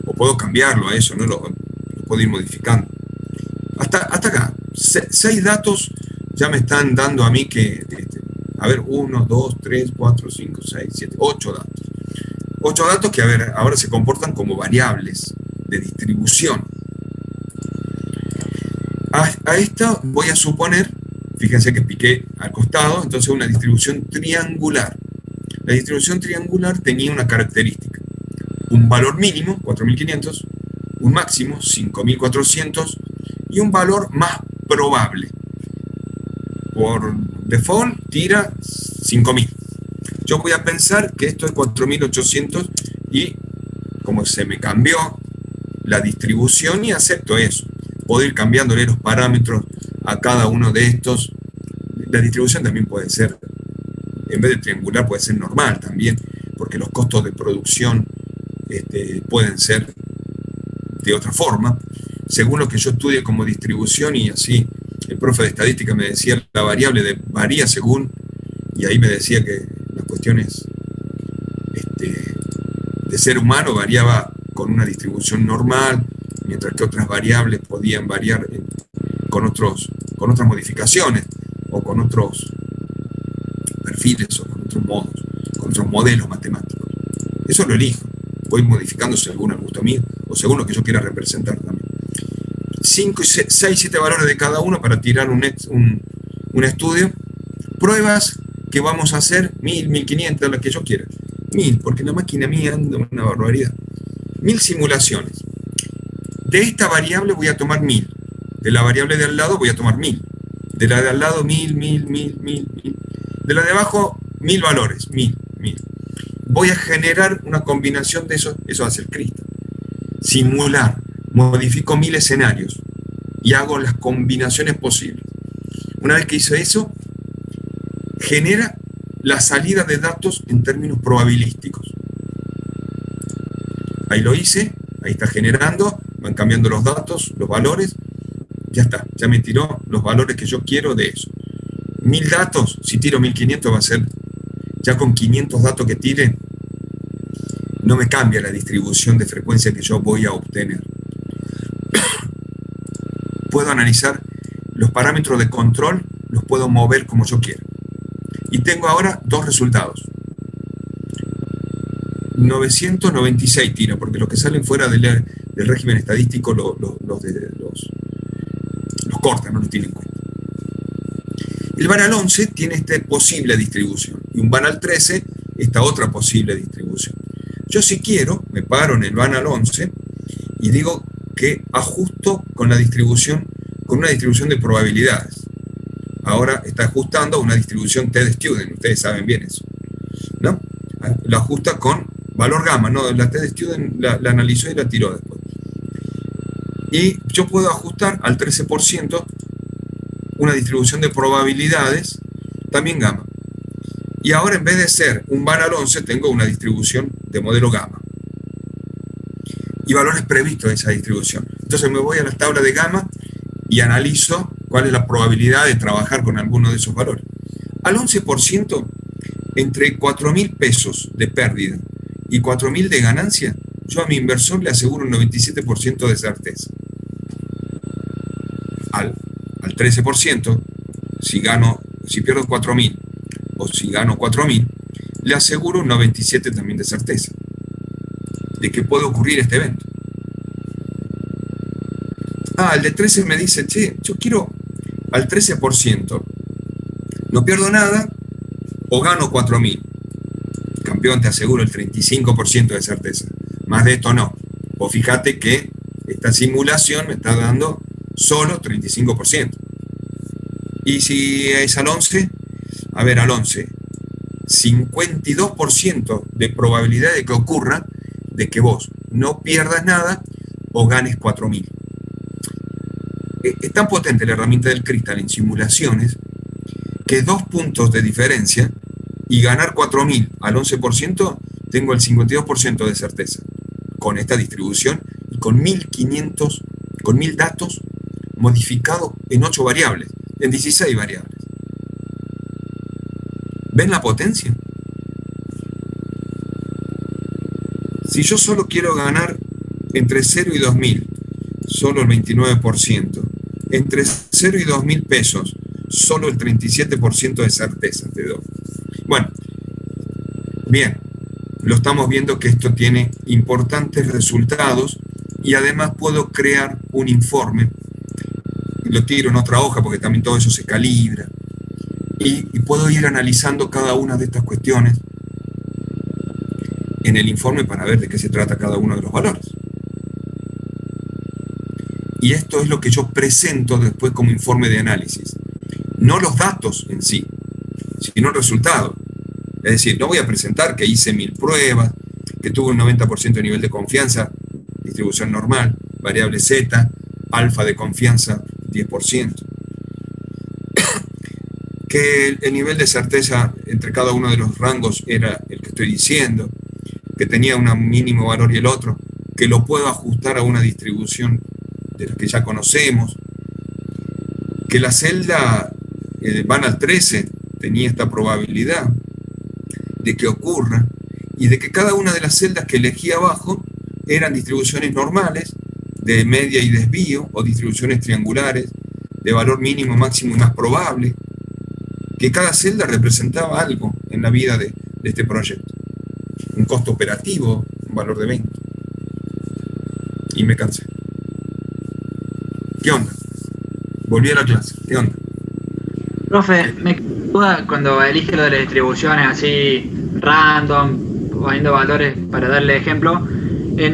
o puedo cambiarlo a eso, ¿no? Lo puedo ir modificando. Hasta acá, 6 datos ya me están dando a mí que, a ver, 1, 2, 3, 4, 5, 6, 7, 8 datos. 8 datos que, a ver, ahora se comportan como variables de distribución. A esta voy a suponer, fíjense que piqué al costado, entonces una distribución triangular. La distribución triangular tenía una característica: un valor mínimo, 4500, un máximo, 5400, y un valor más probable. por default tira 5.000. Yo voy a pensar que esto es 4.800 y como se me cambió la distribución y acepto eso. Puedo ir cambiándole los parámetros a cada uno de estos. La distribución también puede ser, en vez de triangular, puede ser normal también, porque los costos de producción pueden ser de otra forma, según lo que yo estudie como distribución, y así el profe de estadística me decía la variable varía según, y ahí me decía que las cuestiones de ser humano variaba con una distribución normal, mientras que otras variables podían variar con otras modificaciones, o con otros perfiles, o con otros modos, con otros modelos matemáticos. Eso lo elijo, voy modificando según el gusto mío, o según lo que yo quiera representar también. 5, 6, 7 valores de cada uno para tirar un estudio. Pruebas que vamos a hacer, 1000, 1500, las que yo quiera. 1000, porque la máquina mía anda una barbaridad. 1000 simulaciones. De esta variable voy a tomar 1000. De la variable de al lado voy a tomar 1000. De la de al lado 1000. De la de abajo 1000 valores, 1000. Voy a generar una combinación de eso hace el Crystal. Simular, modifico 1000 escenarios y hago las combinaciones posibles. Una vez que hice eso, genera la salida de datos en términos probabilísticos. Ahí lo hice, ahí está generando, van cambiando los datos, los valores, ya está, ya me tiró los valores que yo quiero de eso. 1000 datos, si tiro 1500 va a ser, ya con 500 datos que tire, no me cambia la distribución de frecuencia que yo voy a obtener. Puedo analizar los parámetros de control, los puedo mover como yo quiera. Y tengo ahora dos resultados. 996 tira, porque los que salen fuera del régimen estadístico los cortan, no los tienen en cuenta. El Banal 11 tiene esta posible distribución, y un Banal 13 esta otra posible distribución. Yo, si quiero, me paro en el Banal 11 y digo que ajusto con la distribución, con una distribución de probabilidades. Ahora está ajustando a una distribución TD-Student, ustedes saben bien eso, ¿no? La ajusta con valor gamma, ¿no? La TD-Student la analizó y la tiró después. Y yo puedo ajustar al 13% una distribución de probabilidades, también gamma. Y ahora, en vez de ser un Banal 11, tengo una distribución de modelo gamma. Y valores previstos de esa distribución. Entonces me voy a la tabla de gamma y analizo cuál es la probabilidad de trabajar con alguno de esos valores. Al 11%, entre 4.000 pesos de pérdida y 4.000 de ganancia, yo a mi inversor le aseguro un 97% de certeza. Al 13%, si pierdo 4.000 o si gano 4.000, le aseguro un 97% también de certeza de que puede ocurrir este evento. El de 13 me dice, che, yo quiero al 13%, no pierdo nada o gano 4.000. Campeón, te aseguro el 35% de certeza. Más de esto no. O fíjate que esta simulación me está dando solo 35%. Y si es al 11, al 11, 52% de probabilidad de que ocurra, de que vos no pierdas nada o ganes 4.000. Es tan potente la herramienta del Crystal en simulaciones que 2 puntos de diferencia y ganar 4.000 al 11%, tengo el 52% de certeza con esta distribución y con 1.500, con 1.000 datos modificados en 8 variables, en 16 variables. ¿Ven la potencia? Si yo solo quiero ganar entre 0 y 2.000, solo el 29%. Entre 0 y 2.000 pesos, solo el 37% de certeza te doy. Bueno, bien, lo estamos viendo que esto tiene importantes resultados y además puedo crear un informe, lo tiro en otra hoja porque también todo eso se calibra, y puedo ir analizando cada una de estas cuestiones en el informe para ver de qué se trata cada uno de los valores. Y esto es lo que yo presento después como informe de análisis. no los datos en sí, sino el resultado. Es decir, no voy a presentar que hice 1000 pruebas, que tuve un 90% de nivel de confianza, distribución normal, variable Z, alfa de confianza 10%. Que el nivel de certeza entre cada uno de los rangos era el que estoy diciendo, que tenía un mínimo valor y el otro, que lo puedo ajustar a una distribución de las que ya conocemos, que la celda van al 13 tenía esta probabilidad de que ocurra, y de que cada una de las celdas que elegí abajo eran distribuciones normales, de media y desvío, o distribuciones triangulares, de valor mínimo, máximo y más probable, que cada celda representaba algo en la vida de este proyecto. Un costo operativo, un valor de 20. Y me cansé. ¿Qué onda? Volví a la clase. ¿Qué onda? Profe, me duda cuando elige lo de las distribuciones así random, poniendo valores para darle ejemplo,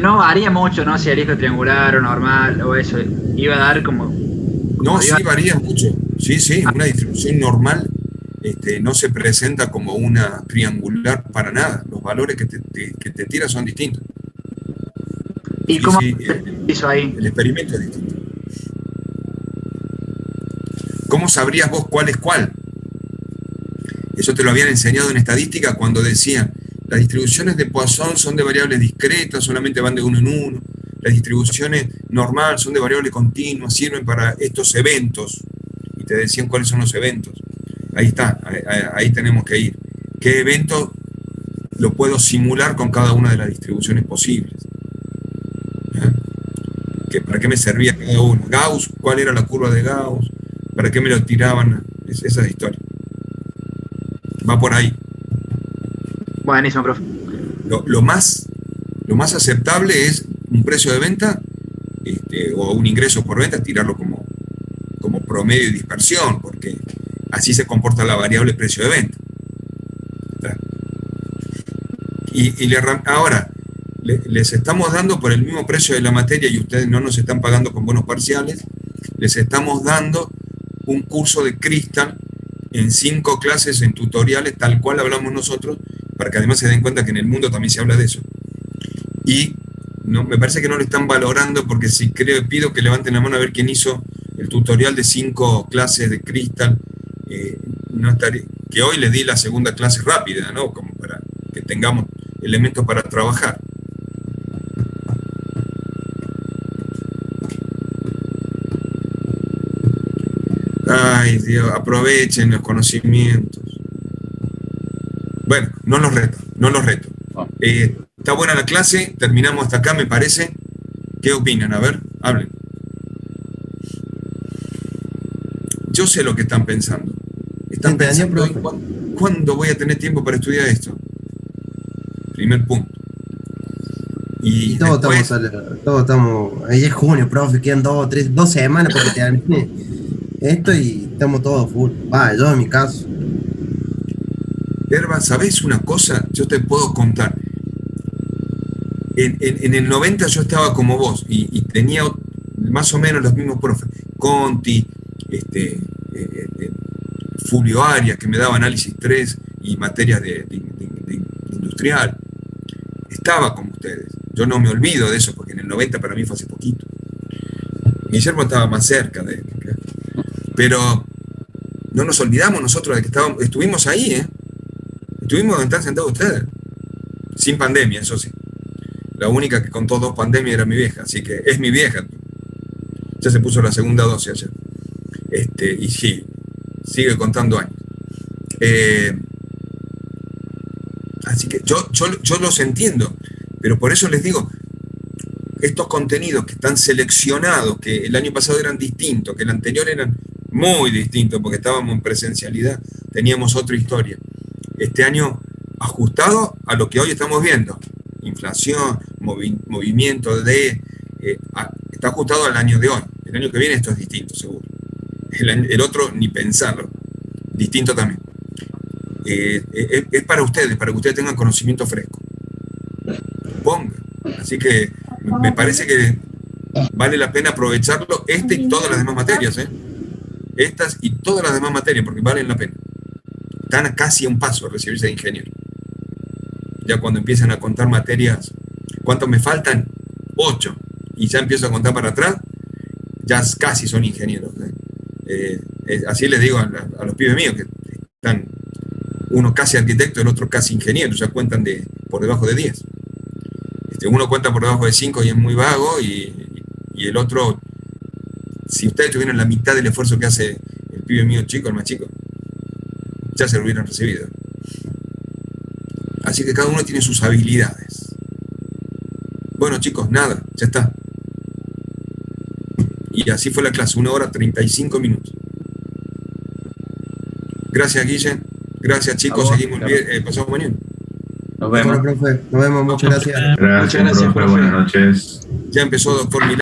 no varía mucho, ¿no? Si elijo triangular o normal o eso, iba a dar como no, sí varía mucho. Sí, una distribución normal no se presenta como una triangular para nada. Los valores que te tira son distintos. ¿Y cómo se hizo ahí? El experimento es distinto. ¿Cómo sabrías vos cuál es cuál? Eso te lo habían enseñado en estadística cuando decían, las distribuciones de Poisson son de variables discretas, solamente van de uno en uno. Las distribuciones normales son de variables continuas, sirven para estos eventos. Y te decían cuáles son los eventos. Ahí está, ahí tenemos que ir. ¿Qué evento lo puedo simular con cada una de las distribuciones posibles? ¿Para qué me servía cada uno? Gauss, ¿cuál era la curva de Gauss? ¿Para qué me lo tiraban? Esa historia. Va por ahí. Buenísimo, profe. Lo más aceptable es un precio de venta o un ingreso por venta, tirarlo como promedio y dispersión, porque así se comporta la variable precio de venta. Ahora, les estamos dando por el mismo precio de la materia y ustedes no nos están pagando con bonos parciales, les estamos dando un curso de Crystal en 5 clases, en tutoriales, tal cual hablamos nosotros, para que además se den cuenta que en el mundo también se habla de eso. Y me parece que no lo están valorando, porque si pido que levanten la mano a ver quién hizo el tutorial de 5 clases de Crystal, que hoy les di la segunda clase rápida, ¿no? Como para que tengamos elementos para trabajar. Ay, Dios, aprovechen los conocimientos. Bueno, no los reto. Está buena la clase, terminamos hasta acá, me parece. ¿Qué opinan? A ver, hablen. Yo sé lo que están pensando. Están pensando, ¿cuándo voy a tener tiempo para estudiar esto? Primer punto. Y todos después, estamos, ahí es junio, profe, quedan 2 semanas porque termine esto y estamos todos full. Yo en mi caso. Herba, ¿sabés una cosa? Yo te puedo contar. En el 90 yo estaba como vos y tenía más o menos los mismos profes. Conti, Fulvio Arias, que me daba análisis 3 y materias de industrial. Estaba como ustedes. Yo no me olvido de eso, porque en el 90 para mí fue hace poquito. Guillermo estaba más cerca de él. Pero no nos olvidamos nosotros de que estuvimos ahí, Estuvimos donde están sentados ustedes. Sin pandemia, eso sí. La única que contó 2 pandemias era mi vieja, así que es mi vieja. Ya se puso la segunda dosis ayer. Y sí, sigue contando años. Así que yo los entiendo, pero por eso les digo, estos contenidos que están seleccionados, que el año pasado eran distintos, que el anterior eran muy distintos, porque estábamos en presencialidad, teníamos otra historia. Este año ajustado a lo que hoy estamos viendo, inflación, movimiento está ajustado al año de hoy. El año que viene esto es distinto, seguro. El otro ni pensarlo, distinto también. Es para ustedes, para que ustedes tengan conocimiento fresco. Pongan. Así que me parece que vale la pena aprovecharlo, y todas las demás materias, estas y todas las demás materias, porque valen la pena. Están casi a un paso a recibirse de ingeniero. Ya cuando empiezan a contar materias, ¿cuántos me faltan? 8. Y ya empiezo a contar para atrás, ya casi son ingenieros. Así les digo a los pibes míos, que están uno casi arquitecto, el otro casi ingeniero, ya cuentan por debajo de 10. Uno cuenta por debajo de 5 y es muy vago, y el otro, si ustedes tuvieran la mitad del esfuerzo que hace el pibe mío chico, el más chico, ya se lo hubieran recibido. Así que cada uno tiene sus habilidades. Bueno, chicos, nada, ya está. Y así fue la clase, 1 hora 35 minutos. Gracias, Guille. Gracias, chicos. Seguimos bien. Pasamos mañana. Nos vemos. Bueno, profe, nos vemos, muchas gracias. Muchas gracias, profe. Buenas noches. Ya empezó, doctor Milán.